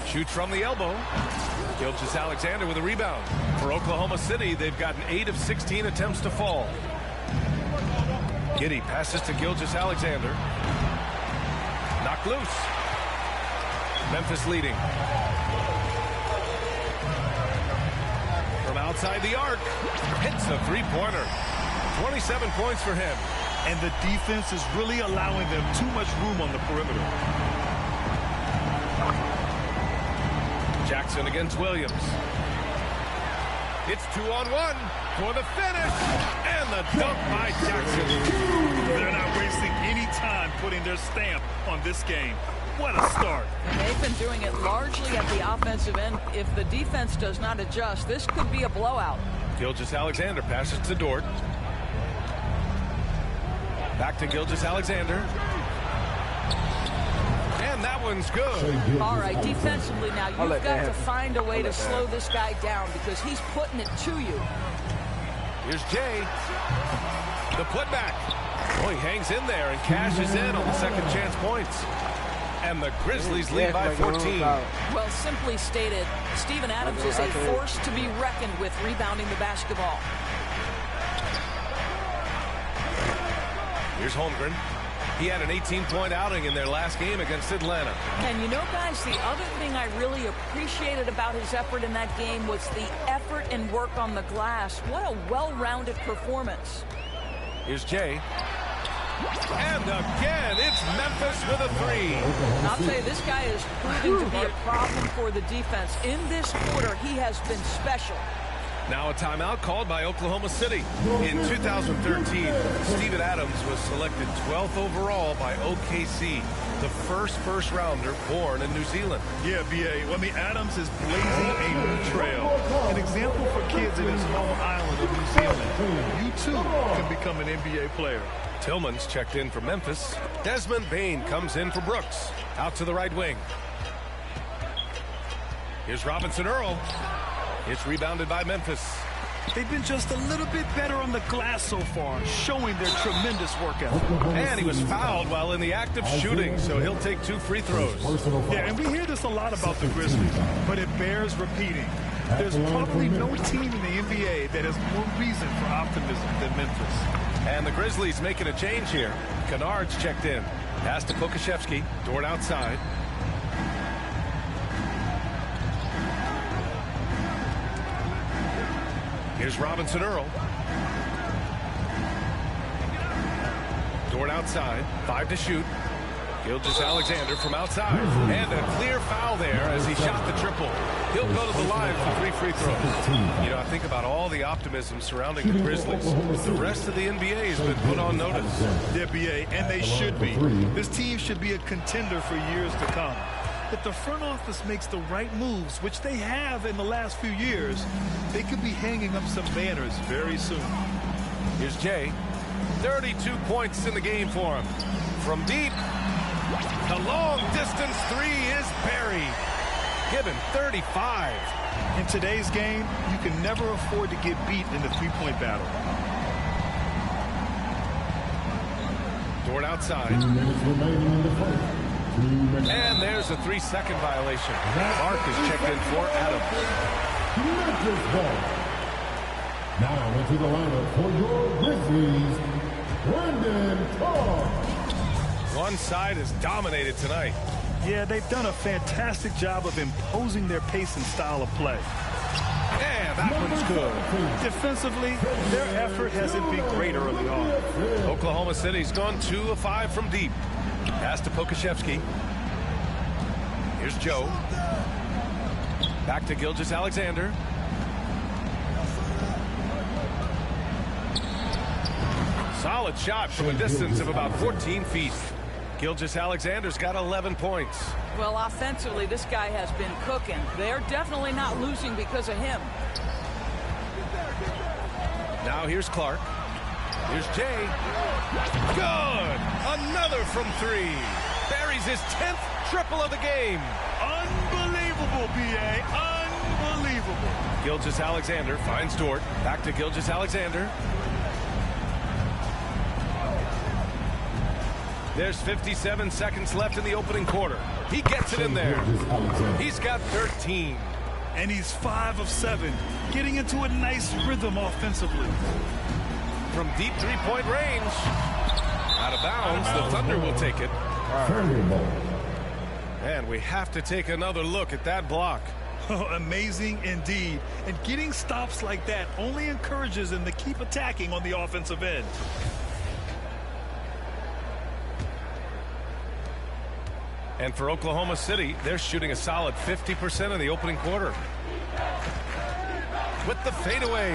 M: Shoots from the elbow. Gilgeous-Alexander with a rebound. For Oklahoma City, they've gotten 8 of 16 attempts to fall. Giddey passes to Gilgeous-Alexander. Knocked loose. Memphis leading. From outside the arc, hits a three-pointer. 27 points for him.
N: And the defense is really allowing them too much room on the perimeter.
M: Jackson against Williams. It's 2-on-1 for the finish. And the dunk by Jackson.
N: They're not wasting any time putting their stamp on this game. What a start.
O: And they've been doing it largely at the offensive end. If the defense does not adjust, this could be a blowout.
M: Gilgeous-Alexander passes to Dort. Back to Gilgeous-Alexander. And that one's good.
O: All right, defensively now, you've got to find a way to slow this guy down because he's putting it to you.
M: Here's Jay. The putback. Oh, he hangs in there and cashes in on the second chance points. And the Grizzlies lead by 14.
O: Well, simply stated, Steven Adams is a force to be reckoned with rebounding the basketball.
M: Here's Holmgren. He had an 18-point outing in their last game against Atlanta.
O: And you know, guys, the other thing I really appreciated about his effort in that game was the effort and work on the glass. What a well-rounded performance.
M: Here's Jay. And again, it's Memphis with a three.
O: I'll tell you, this guy is proving to be a problem for the defense. In this quarter, he has been special.
M: Now a timeout called by Oklahoma City. In 2013, Steven Adams was selected 12th overall by OKC, the first rounder born in New Zealand.
N: Yeah, B.A. Well, I mean, Adams is blazing a new trail. An example for kids in his home island of New Zealand. You, too, can become an NBA player.
M: Tillman's checked in for Memphis. Desmond Bane comes in for Brooks. Out to the right wing. Here's Robinson Earl. It's rebounded by Memphis.
N: They've been just a little bit better on the glass so far, showing their tremendous work ethic.
M: And he was fouled while in the act of shooting, so he'll take 2 free throws.
N: Yeah, and we hear this a lot about the Grizzlies, but it bears repeating. There's probably no team in the NBA that has more reason for optimism than Memphis.
M: And the Grizzlies making a change here. Kennard's checked in. Pass to Pokashevsky. Dort outside. Here's Robinson Earl. Dort outside. 5 to shoot. Gilgeous-Alexander from outside. And a clear foul there as he shot the triple. He'll go to the line for 3 free throws. You know, I think about all the optimism surrounding the Grizzlies. The rest of the NBA has been put on notice.
N: The NBA, and they should be. This team should be a contender for years to come. If the front office makes the right moves, which they have in the last few years, they could be hanging up some banners very soon.
M: Here's Jay. 32 points in the game for him. From deep, the long distance 3 is buried. Given 35.
N: In today's game, you can never afford to get beat in the three-point battle.
M: Dort outside. And there's a 3-second violation. Mark is checked in for Adams.
E: Now into the lineup for your Grizzlies, Brandon Clark.
M: One side is dominated tonight.
N: Yeah, they've done a fantastic job of imposing their pace and style of play.
M: And that one's good.
N: Defensively, their effort hasn't been great early on.
M: Oklahoma City's gone 2 of 5 from deep. Pass to Pokashevsky. Here's Joe. Back to Gilgeous-Alexander. Solid shot from a distance of about 14 feet. Gilgeous-Alexander's got 11 points.
O: Well, offensively, this guy has been cooking. They're definitely not losing because of him.
M: Now here's Clark. Here's Jay. Good! Another from 3. Buries his 10th triple of the game.
N: Unbelievable, B.A. Unbelievable.
M: Gilgeous-Alexander finds Dort. Back to Gilgeous-Alexander. There's 57 seconds left in the opening quarter. He gets it in there. He's got 13.
N: And he's 5 of 7, getting into a nice rhythm offensively.
M: From deep 3-point range. Out of bounds, the Thunder will take it. And we have to take another look at that block.
N: Oh, amazing indeed. And getting stops like that only encourages them to keep attacking on the offensive end.
M: And for Oklahoma City, they're shooting a solid 50% in the opening quarter. With the fadeaway.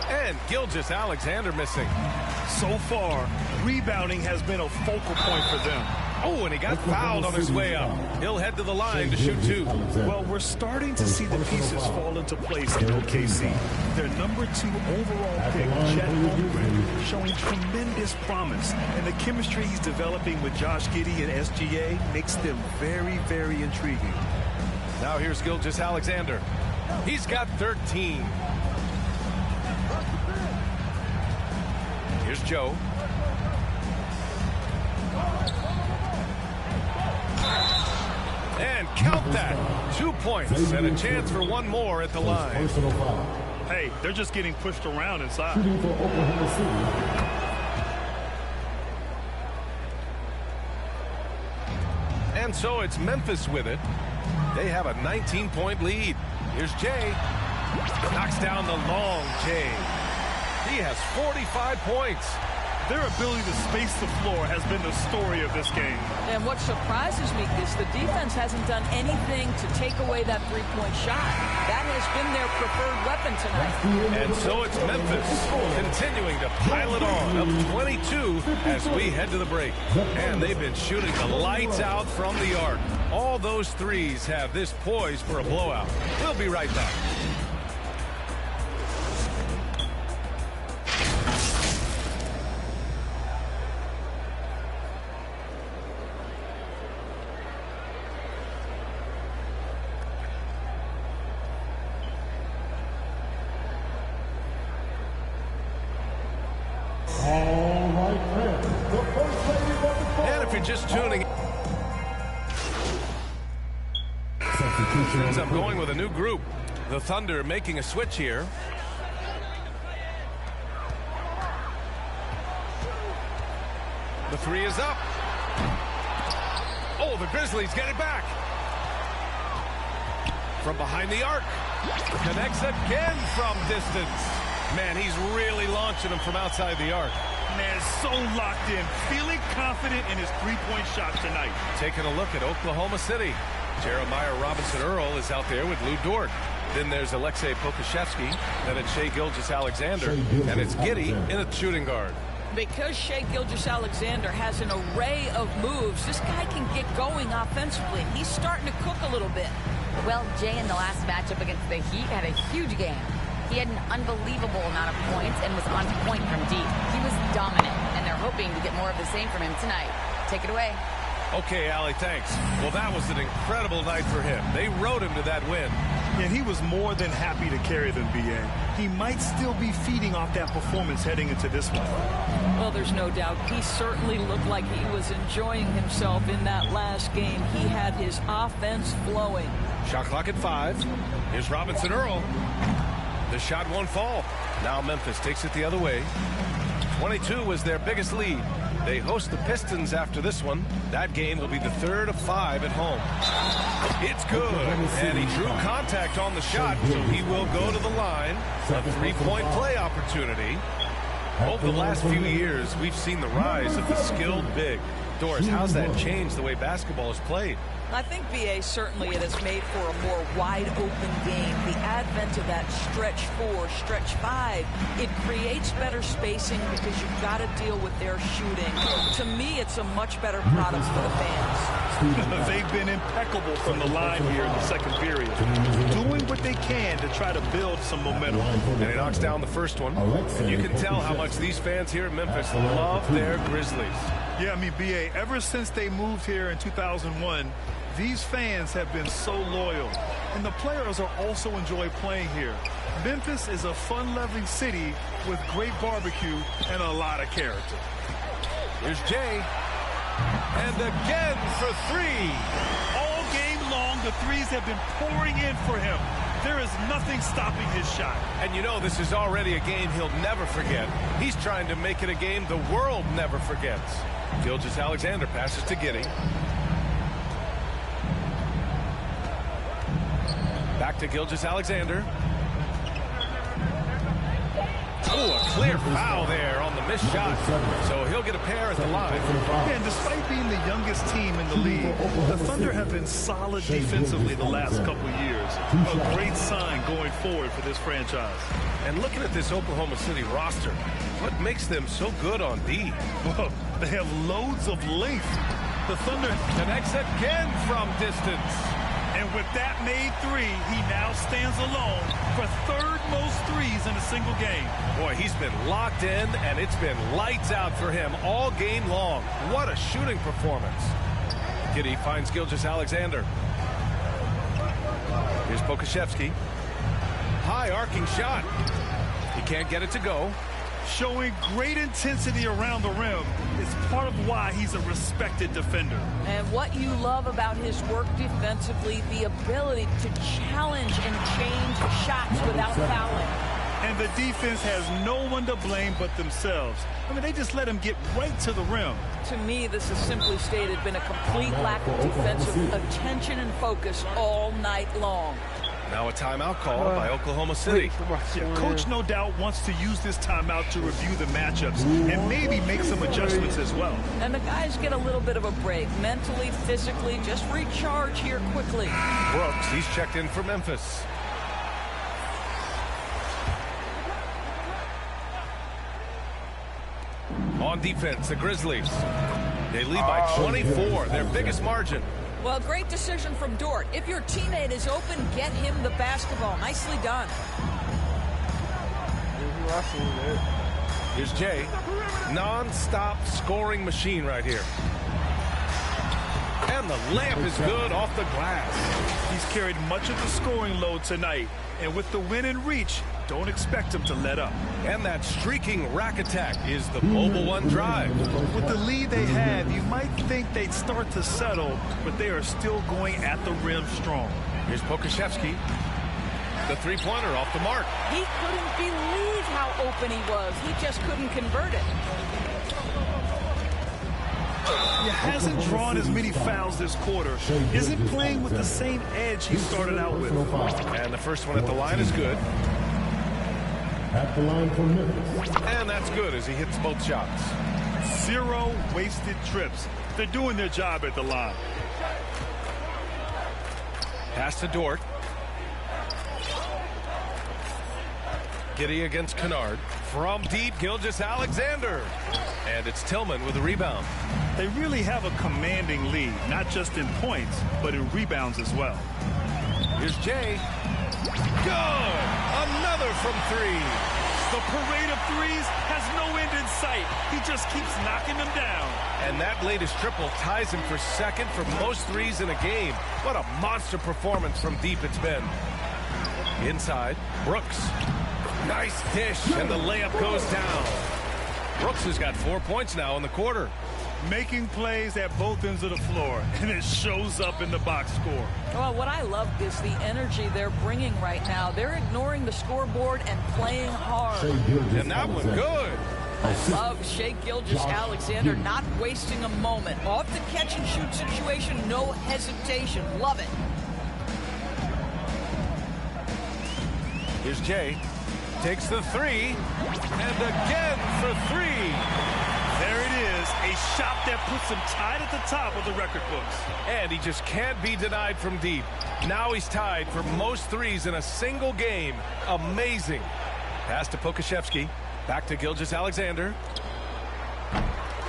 M: And Gilgeous-Alexander missing.
N: So far, rebounding has been a focal point for them.
M: Oh, and he got fouled on his way up. He'll head to the line to shoot 2.
N: Well, we're starting to see the pieces fall into place in OKC. Their number 2 overall pick, Chet Holmgren, showing tremendous promise. And the chemistry he's developing with Josh Giddey and SGA makes them very, very intriguing.
M: Now here's Gilgeous-Alexander. He's got 13. Here's Joe. And count that. 2 points and a chance for one more at the line.
N: Hey, they're just getting pushed around inside.
M: And so it's Memphis with it. They have a 19-point lead. Here's Jay. Knocks down the long Jay. He has 45 points.
N: Their ability to space the floor has been the story of this game.
O: And what surprises me is the defense hasn't done anything to take away that three-point shot. That has been their preferred weapon tonight.
M: And so it's Memphis continuing to pile it on, up 22 as we head to the break. And they've been shooting the lights out from the arc. All those threes have this poised for a blowout. We'll be right back. And if you're just tuning in, I'm going with a new group. The Thunder making a switch here. The three is up. Oh, the Grizzlies get it back. From behind the arc. Connects again from distance. Man, he's really launching them from outside the arc.
N: Man, so locked in, feeling confident in his three-point shot tonight.
M: Taking a look at Oklahoma City. Jeremiah Robinson-Earl is out there with Lou Dort. Then there's Alexei Pokusevski. Then it's Shai Gilgeous-Alexander. And it's Giddey in at shooting guard.
O: Because Shai Gilgeous-Alexander has an array of moves, this guy can get going offensively. He's starting to cook a little bit.
P: Well, Jay in the last matchup against the Heat had a huge game. He had an unbelievable amount of points and was on point from deep. He was dominant, and they're hoping to get more of the same from him tonight. Take it away.
M: Okay, Allie, thanks. Well, that was an incredible night for him. They rode him to that win.
N: And he was more than happy to carry them, B.A. He might still be feeding off that performance heading into this one.
O: Well, there's no doubt. He certainly looked like he was enjoying himself in that last game. He had his offense flowing.
M: Shot clock at 5. Here's Robinson-Earl. The shot won't fall. Now Memphis takes it the other way. 22 was their biggest lead. They host the Pistons after this one. That game will be the 3rd of 5 at home. It's good. And he drew contact on the shot, so he will go to the line. A three-point play opportunity. Over the last few years, we've seen the rise of the skilled big. Doris, how's that changed the way basketball is played?
O: I think, B.A., certainly it has made for a more wide-open game. The advent of that stretch 4, stretch 5, it creates better spacing because you've got to deal with their shooting. To me, it's a much better product for the fans.
N: They've been impeccable from the line here in the second period, doing what they can to try to build some momentum.
M: And he knocks down the first one. And you can tell how much these fans here in Memphis love their Grizzlies.
N: Yeah, I mean, B.A., ever since they moved here in 2001, these fans have been so loyal, and the players are also enjoy playing here. Memphis is a fun-loving city with great barbecue and a lot of character.
M: Here's Jay. And again for 3.
N: All game long, the threes have been pouring in for him. There is nothing stopping his shot.
M: And you know this is already a game he'll never forget. He's trying to make it a game the world never forgets. Gilgeous-Alexander passes to Giddey. Back to Gilgeous-Alexander. Oh, a clear foul there on the missed shot. So he'll get a pair at the line.
N: And despite being the youngest team in the league, the Thunder have been solid defensively the last couple years. A great sign going forward for this franchise.
M: And looking at this Oklahoma City roster, what makes them so good on D?
N: Well, they have loads of length. The Thunder
M: connects again from distance.
N: And with that made 3, he now stands alone for 3rd most threes in a single game.
M: Boy, he's been locked in, and it's been lights out for him all game long. What a shooting performance. Giddey finds Gilgeous-Alexander. Here's Pokusevski. High arcing shot. He can't get it to go.
N: Showing great intensity around the rim is part of why he's a respected defender.
O: And what you love about his work defensively, the ability to challenge and change shots without fouling.
N: And the defense has no one to blame but themselves. I mean, they just let him get right to the rim.
O: To me, this is simply stated been a complete lack of defensive attention and focus all night long.
M: Now a timeout called by Oklahoma City.
N: Yeah, Coach no doubt wants to use this timeout to review the matchups and maybe make some adjustments as well.
O: And the guys get a little bit of a break, mentally, physically, just recharge here quickly.
M: Brooks, he's checked in for Memphis. On defense, the Grizzlies. They lead by 24, their biggest margin.
O: Well, great decision from Dort. If your teammate is open, get him the basketball. Nicely done.
M: Here's Jay. Non-stop scoring machine right here. And the layup is good off the glass.
N: He's carried much of the scoring load tonight. And with the win and reach, don't expect him to let up.
M: And that streaking rack attack is the Mobile One drive.
N: With the lead they have, you might think they'd start to settle, but they are still going at the rim strong.
M: Here's Pokusevski. The three-pointer off the mark.
O: He couldn't believe how open he was. He just couldn't convert it.
N: He hasn't drawn as many fouls this quarter. Isn't playing with the same edge he started out with.
M: And the first one at the line is good.
E: At the line for Memphis.
M: And that's good as he hits both shots.
N: 0 wasted trips. They're doing their job at the line.
M: Pass to Dort. Giddey against Kennard. From deep, Gilgeous-Alexander. And it's Tillman with a rebound.
N: They really have a commanding lead, not just in points, but in rebounds as well.
M: Here's Jay. Good! Another from 3.
N: The parade of threes has no end in sight. He just keeps knocking them down.
M: And that latest triple ties him for second for most threes in a game. What a monster performance from deep it's been. Inside, Brooks. Nice dish, and the layup goes down. Brooks has got 4 points now in the quarter.
N: Making plays at both ends of the floor, and it shows up in the box score.
O: Well, what I love is the energy they're bringing right now. They're ignoring the scoreboard and playing hard.
M: And that one good.
O: I love Shai Gilgeous-Alexander not wasting a moment. Off the catch-and-shoot situation, no hesitation. Love it.
M: Here's Jay. Takes the 3. And again for 3.
N: There it is, a shot that puts him tied at the top of the record books.
M: And he just can't be denied from deep. Now he's tied for most threes in a single game. Amazing. Pass to Pokashevsky. Back to Gilgeous-Alexander.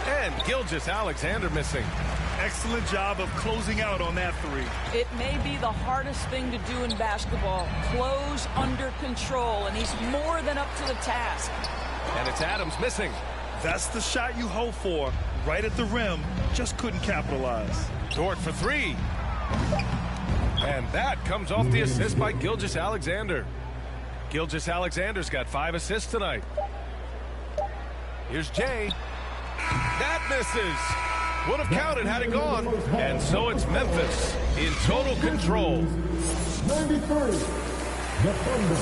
M: And Gilgeous-Alexander missing.
N: Excellent job of closing out on that 3.
O: It may be the hardest thing to do in basketball. Close under control, and he's more than up to the task.
M: And it's Adams missing.
N: That's the shot you hope for. Right at the rim, just couldn't capitalize.
M: Dort for 3. And that comes off the assist by Gilgeous-Alexander. Gilgeous-Alexander's got 5 assists tonight. Here's Jay. That misses. Would have counted had it gone. And so it's Memphis in total control.
E: 93. The Thunder.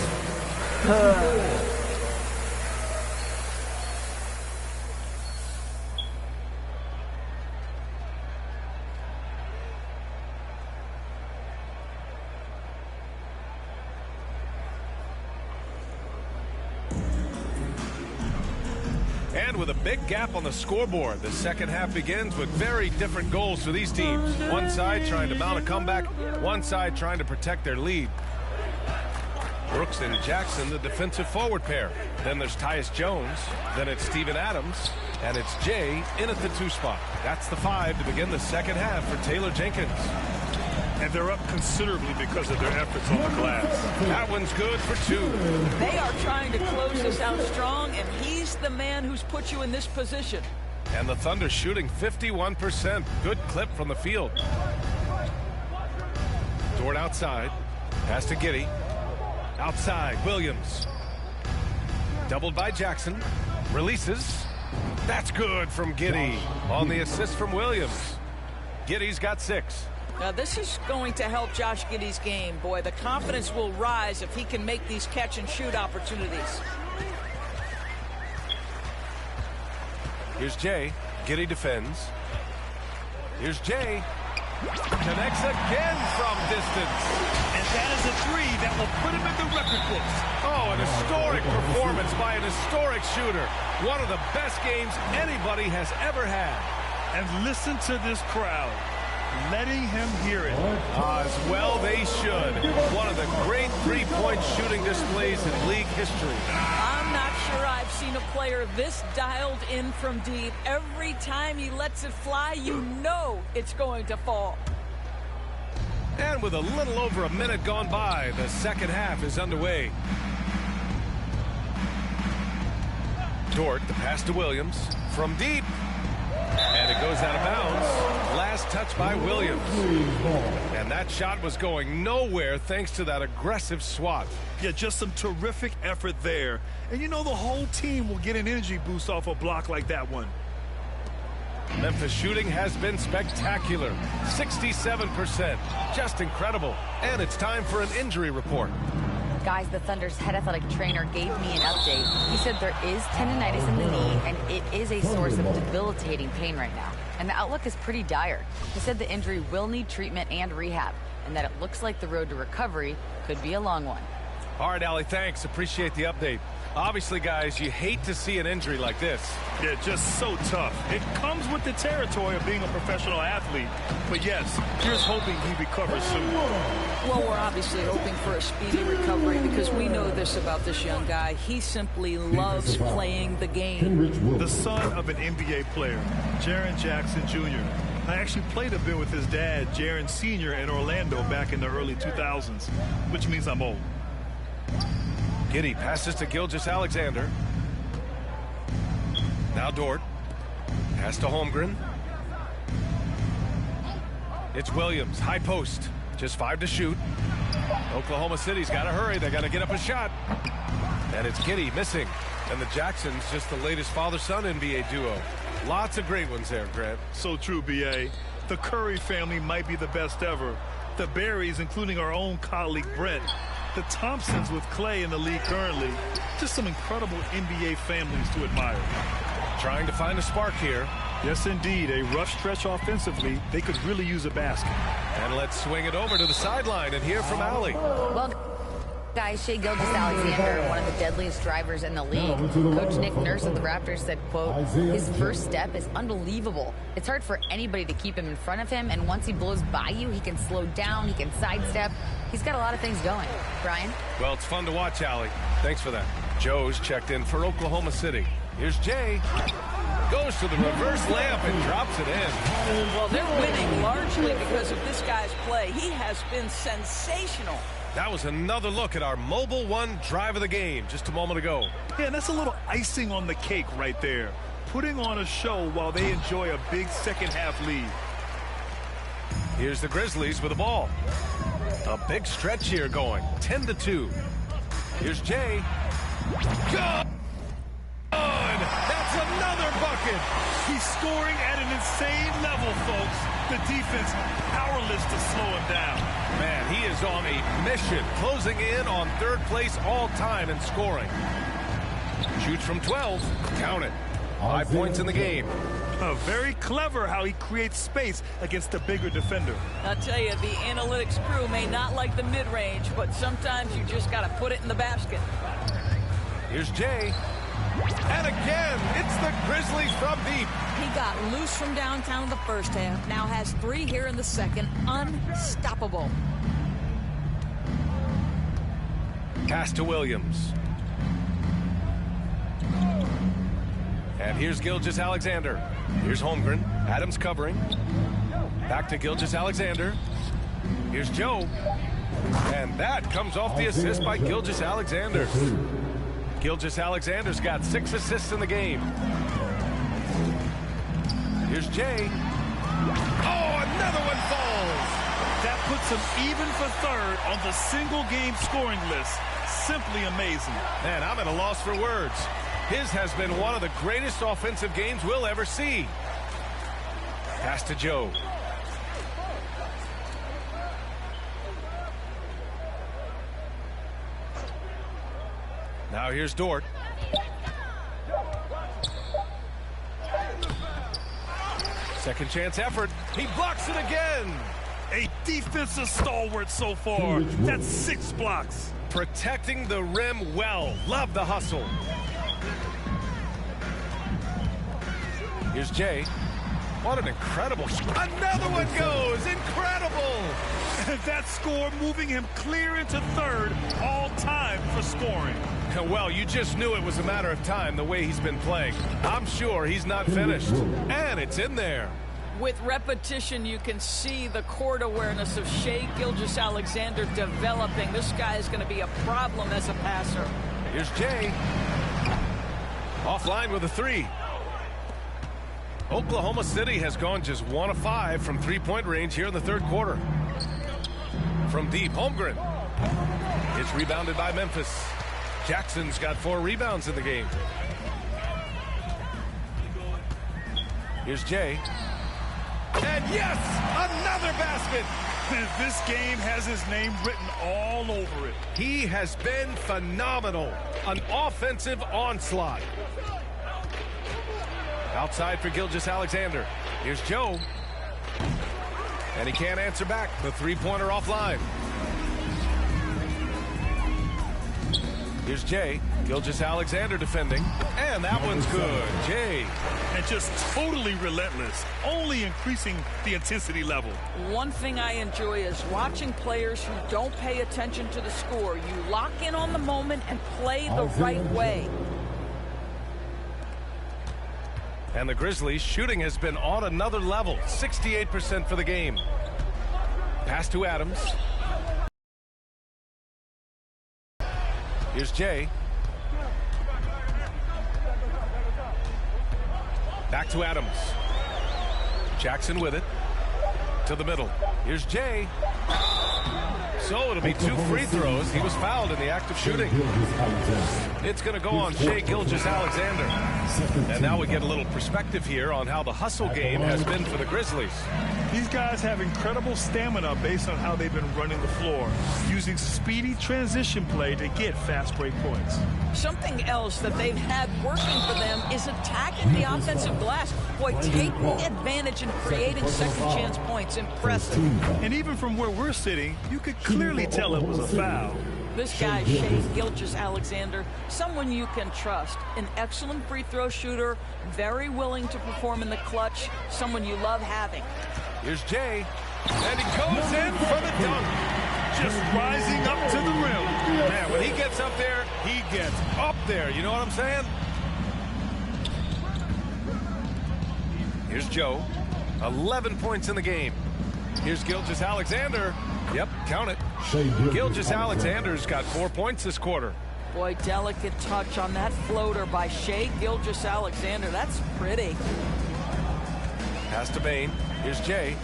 M: And with a big gap on the scoreboard, the second half begins with very different goals for these teams. One side trying to mount a comeback, one side trying to protect their lead. Brooks and Jackson, the defensive forward pair. Then there's Tyus Jones. Then it's Steven Adams. And it's Jay in at the 2 spot. That's the 5 to begin the second half for Taylor Jenkins.
N: And they're up considerably because of their efforts on the glass.
M: That one's good for 2.
O: They are trying to close this out strong, and he's the man who's put you in this position.
M: And the Thunder shooting 51%. Good clip from the field. Dort outside. Pass to Giddey. Outside, Williams. Doubled by Jackson. Releases. That's good from Giddey. On the assist from Williams. Giddey's got 6.
O: Now, this is going to help Josh Giddey's game. Boy, the confidence will rise if he can make these catch-and-shoot opportunities.
M: Here's Jay. Giddey defends. Here's Jay. Connects again from distance.
N: And that is a 3 that will put him in the record books.
M: Oh, an historic performance by an historic shooter. One of the best games anybody has ever had.
N: And listen to this crowd. Letting him hear it.
M: As well they should. One of the great three-point shooting displays in league history.
O: I'm not sure I've seen a player this dialed in from deep. Every time he lets it fly, you know it's going to fall.
M: And with a little over a minute gone by, the second half is underway. Dort, the pass to Williams. From deep. And it goes out of bounds. Last touch by Williams. And that shot was going nowhere thanks to that aggressive swat.
N: Yeah, just some terrific effort there. And you know the whole team will get an energy boost off a block like that one.
M: Memphis shooting has been spectacular. 67%. Just incredible. And it's time for an injury report.
P: Guys, the Thunder's head athletic trainer gave me an update. He said there is tendinitis in the knee, and it is a source of debilitating pain right now. and the outlook is pretty dire. He said the injury will need treatment and rehab, and that it looks like the road to recovery could be a long one.
M: All right, Allie, thanks. Appreciate the update. Obviously, guys, you hate to see an injury like this.
N: Yeah, just so tough. It comes with the territory of being a professional athlete. But yes, here's hoping he recovers soon.
O: Well, we're obviously hoping for a speedy recovery because we know this about this young guy. He simply loves playing the game.
N: The son of an NBA player, Jaren Jackson Jr. I actually played a bit with his dad, Jaren Sr. in Orlando back in the early 2000s, which means I'm old.
M: Giddey passes to Gilgeous-Alexander. Now Dort. Pass to Holmgren. It's Williams, high post. Just 5 to shoot. Oklahoma City's got to hurry. They got to get up a shot. And it's Giddey missing. And the Jacksons, just the latest father-son NBA duo. Lots of great ones there, Grant.
N: So true, B.A. The Curry family might be the best ever. The Berries, including our own colleague Brett. The Thompsons with Clay in the league currently. Just some incredible NBA families to admire.
M: Trying to find a spark here.
N: Yes, indeed. A rough stretch offensively. They could really use a basket.
M: And let's swing it over to the sideline and hear from Allie.
P: Well, guys, Shai Gilgeous-Alexander, one of the deadliest drivers in the league. Coach Nick Nurse of the Raptors said, quote, his first step is unbelievable. It's hard for anybody to keep him in front of him, and once he blows by you, he can slow down, he can sidestep. He's got a lot of things going. Brian?
M: Well, it's fun to watch, Allie. Thanks for that. Joe's checked in for Oklahoma City. Here's Jay. Goes to the reverse layup and drops it in.
O: Well, they're winning largely because of this guy's play. He has been sensational.
M: That was another look at our Mobile One drive of the game just a moment ago.
N: Yeah, that's a little icing on the cake right there. Putting on a show while they enjoy a big second-half lead.
M: Here's the Grizzlies with the ball. A big stretch here going. 10-2. Here's Jay. Good! That's another bucket!
N: He's scoring at an insane level, folks. The defense powerless to slow him down.
M: Man, he is on a mission, closing in on third place all time in scoring. Shoots from 12. Count it. 5 points in the game.
N: Very clever how he creates space against the bigger defender.
O: I'll tell you, the analytics crew may not like the mid-range, but sometimes you just got to put it in the basket.
M: Here's Jay. And again, it's the Grizzlies from deep.
O: He got loose from downtown in the first half. Now has 3 here in the second. Unstoppable.
M: Pass to Williams. And here's Gilgeous-Alexander. Here's Holmgren. Adams covering. Back to Gilgeous-Alexander. Here's Joe. And that comes off the assist by Gilgeous-Alexander. Gilgeous-Alexander's got 6 assists in the game. Here's Jay. Oh, another one falls.
N: That puts him even for third on the single-game scoring list. Simply amazing.
M: Man, I'm at a loss for words. His has been one of the greatest offensive games we'll ever see. Pass to Joe. Now here's Dort. Second chance effort. He blocks it again.
N: A defensive stalwart so far. That's 6 blocks.
M: Protecting the rim well. Love the hustle. Here's Jay. What an incredible shot. Another one goes. Incredible.
N: That score moving him clear into third all time for scoring.
M: Well, you just knew it was a matter of time the way he's been playing. I'm sure he's not finished. And it's in there.
O: With repetition, you can see the court awareness of Shai Gilgeous-Alexander developing. This guy is going to be a problem as a passer.
M: Here's Jay. Offline with a 3. Oklahoma City has gone just 1 of 5 from 3-point range here in the third quarter. From deep, Holmgren. It's rebounded by Memphis. Jackson's got 4 rebounds in the game. Here's Jay. And yes, another basket.
N: This game has his name written all over it.
M: He has been phenomenal. An offensive onslaught. Outside for Gilgeous-Alexander. Here's Joe. And he can't answer back. The three-pointer offline. Here's Jay. Gilgeous-Alexander defending. And that one's good. Jay.
N: And just totally relentless, only increasing the intensity level.
O: One thing I enjoy is watching players who don't pay attention to the score. You lock in on the moment and play the right way.
M: And the Grizzlies' shooting has been on another level. 68% for the game. Pass to Adams. Here's Jay. Back to Adams. Jackson with it. To the middle. Here's Jay. So it'll be 2 free throws. He was fouled in the act of shooting. It's going to go on Shai Gilgeous-Alexander. And now we get a little perspective here on how the hustle game has been for the Grizzlies.
N: These guys have incredible stamina based on how they've been running the floor, using speedy transition play to get fast break points.
O: Something else that they've had working for them is attacking the offensive glass. Boy, taking advantage and creating second chance points. Impressive.
N: And even from where we're sitting, you could clearly tell it was a foul.
O: This guy, Shai Gilgeous-Alexander, someone you can trust. An excellent free throw shooter, very willing to perform in the clutch, someone you love having.
M: Here's Jay, and he goes in for the dunk.
N: Just rising up to the rim.
M: Man, when he gets up there, he gets up there. You know what I'm saying? Here's Joe. 11 points in the game. Here's Gilgeous-Alexander. Yep, count it. Gilgeous-Alexander's got 4 points this quarter.
O: Boy, delicate touch on that floater by Shai Gilgeous-Alexander. That's pretty.
M: Pass to Bain. Here's Jay.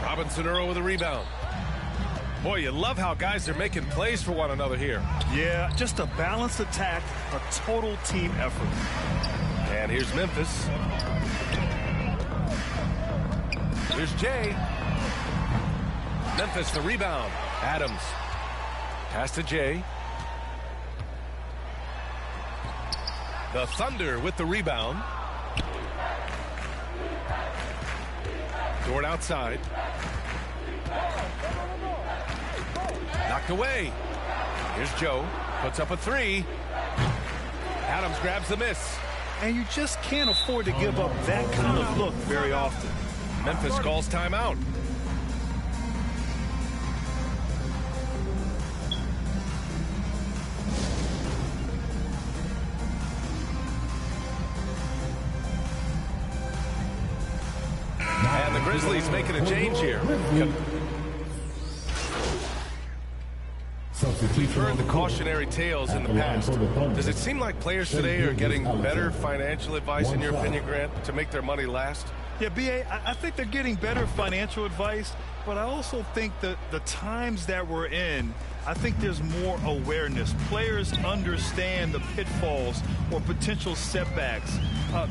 M: Robinson-Earl with a rebound. Boy, you love how guys are making plays for one another here.
N: Yeah, just a balanced attack, a total team effort.
M: And here's Memphis. Here's Jay. Memphis the rebound. Adams. Pass to Jay. The Thunder with the rebound. Dort outside. Knocked away. Here's Joe. Puts up a 3. Adams grabs the miss.
N: And you just can't afford to give up that kind of look very often.
M: Memphis calls timeout. And the Grizzlies making a change here. We've heard the cautionary tales in the past. Does it seem like players today are getting better financial advice, in your opinion, Grant, to make their money last?
N: Yeah, B.A., I think they're getting better financial advice, but I also think that the times that we're in, I think there's more awareness. Players understand the pitfalls or potential setbacks.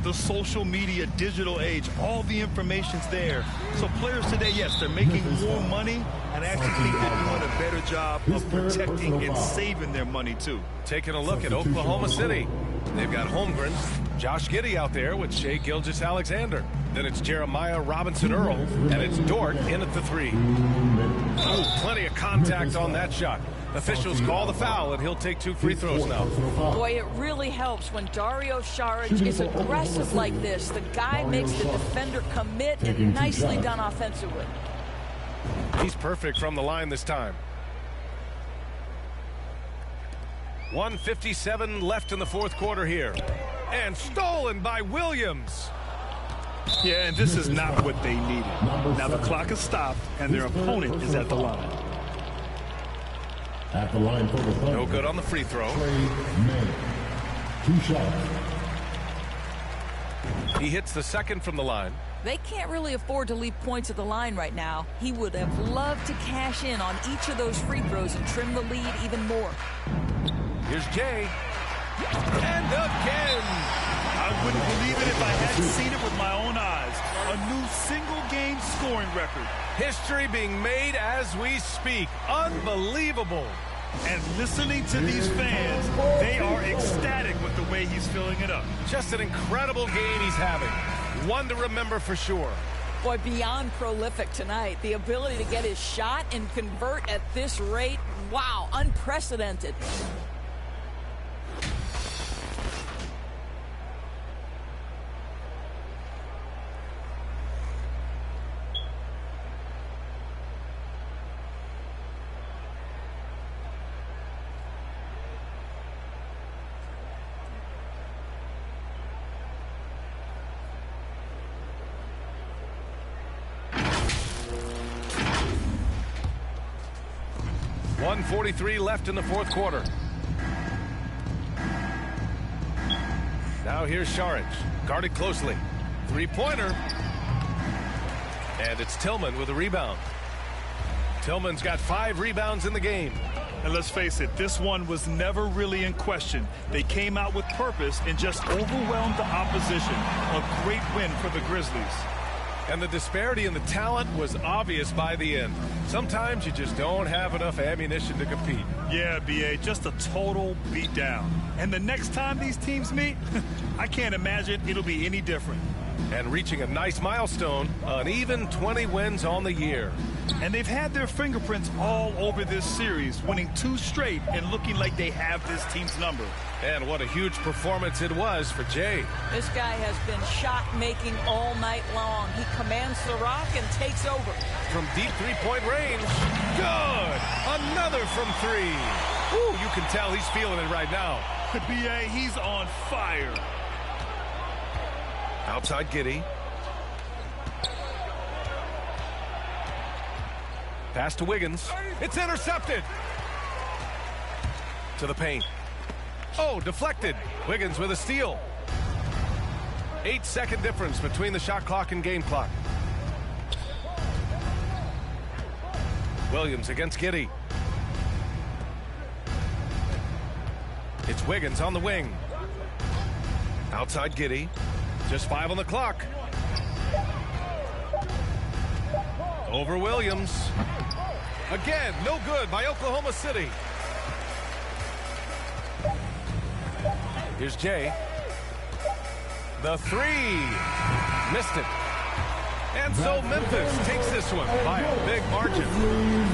N: The social media, digital age, all the information's there. So players today, yes, they're making more money, and I actually think they're doing a better job of protecting and saving their money, too.
M: Taking a look at Oklahoma City. They've got Holmgren, Josh Giddey out there with Shai Gilgeous-Alexander. Then it's Jeremiah Robinson-Earl, and it's Dort in at the 3. Oh, plenty of contact on that shot. Officials call the foul, and he'll take 2 free throws now.
O: Boy, it really helps when Dario Saric is aggressive like this. The guy makes the defender commit, and nicely done offensively.
M: He's perfect from the line this time. 1:57 left in the fourth quarter here. And stolen by Williams.
N: Yeah, and this is not what they needed. Now the clock is stopped, and their opponent is at the line.
E: At the line for the Thunder.
M: No good on the free throw.
E: 2 shots.
M: He hits the second from the line.
O: They can't really afford to leave points at the line right now. He would have loved to cash in on each of those free throws and trim the lead even more.
M: Here's Jay. And again.
N: I wouldn't believe it if I hadn't seen it with my own eyes. A new single-game scoring record.
M: History being made as we speak. Unbelievable.
N: And listening to these fans, they are ecstatic with the way he's filling it up.
M: Just an incredible game he's having. One to remember for sure.
O: Boy, beyond prolific tonight. The ability to get his shot and convert at this rate, wow, unprecedented.
M: .143 left in the fourth quarter. Now here's Šarić, guarded closely. Three-pointer. And it's Tillman with a rebound. Tillman's got 5 rebounds in the game.
N: And let's face it, this one was never really in question. They came out with purpose and just overwhelmed the opposition. A great win for the Grizzlies.
M: And the disparity in the talent was obvious by the end. Sometimes you just don't have enough ammunition to compete.
N: Yeah, B.A., just a total beatdown. And the next time these teams meet, I can't imagine it'll be any different.
M: And reaching a nice milestone, an even 20 wins on the year.
N: And they've had their fingerprints all over this series, winning 2 straight and looking like they have this team's number.
M: And what a huge performance it was for Jay.
O: This guy has been shot-making all night long. He commands the rock and takes over.
M: From deep three-point range. Good! Another from 3. Ooh, you can tell he's feeling it right now.
N: B.A., he's on fire.
M: Outside Giddey. Pass to Wiggins. It's intercepted. To the paint. Oh, deflected. Wiggins with a steal. 8-second difference between the shot clock and game clock. Williams against Giddey. It's Wiggins on the wing. Outside Giddey. Just 5 on the clock. Over Williams. Again, no good by Oklahoma City. Here's Jay. The 3. Missed it. And so Memphis takes this one by a big margin.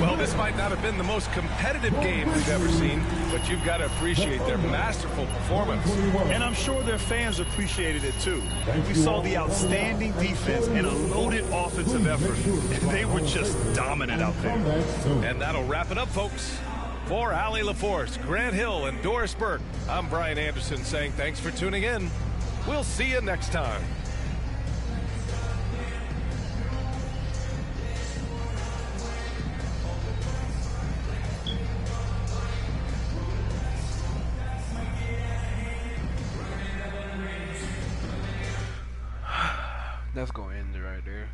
M: Well, this might not have been the most competitive game we've ever seen, but you've got to appreciate their masterful performance.
N: And I'm sure their fans appreciated it too. We saw the outstanding defense and a loaded offensive effort. They were just dominant out there.
M: And that'll wrap it up, folks. For Allie LaForce, Grant Hill, and Doris Burke, I'm Brian Anderson saying thanks for tuning in. We'll see you next time.
F: That's gonna end it right there.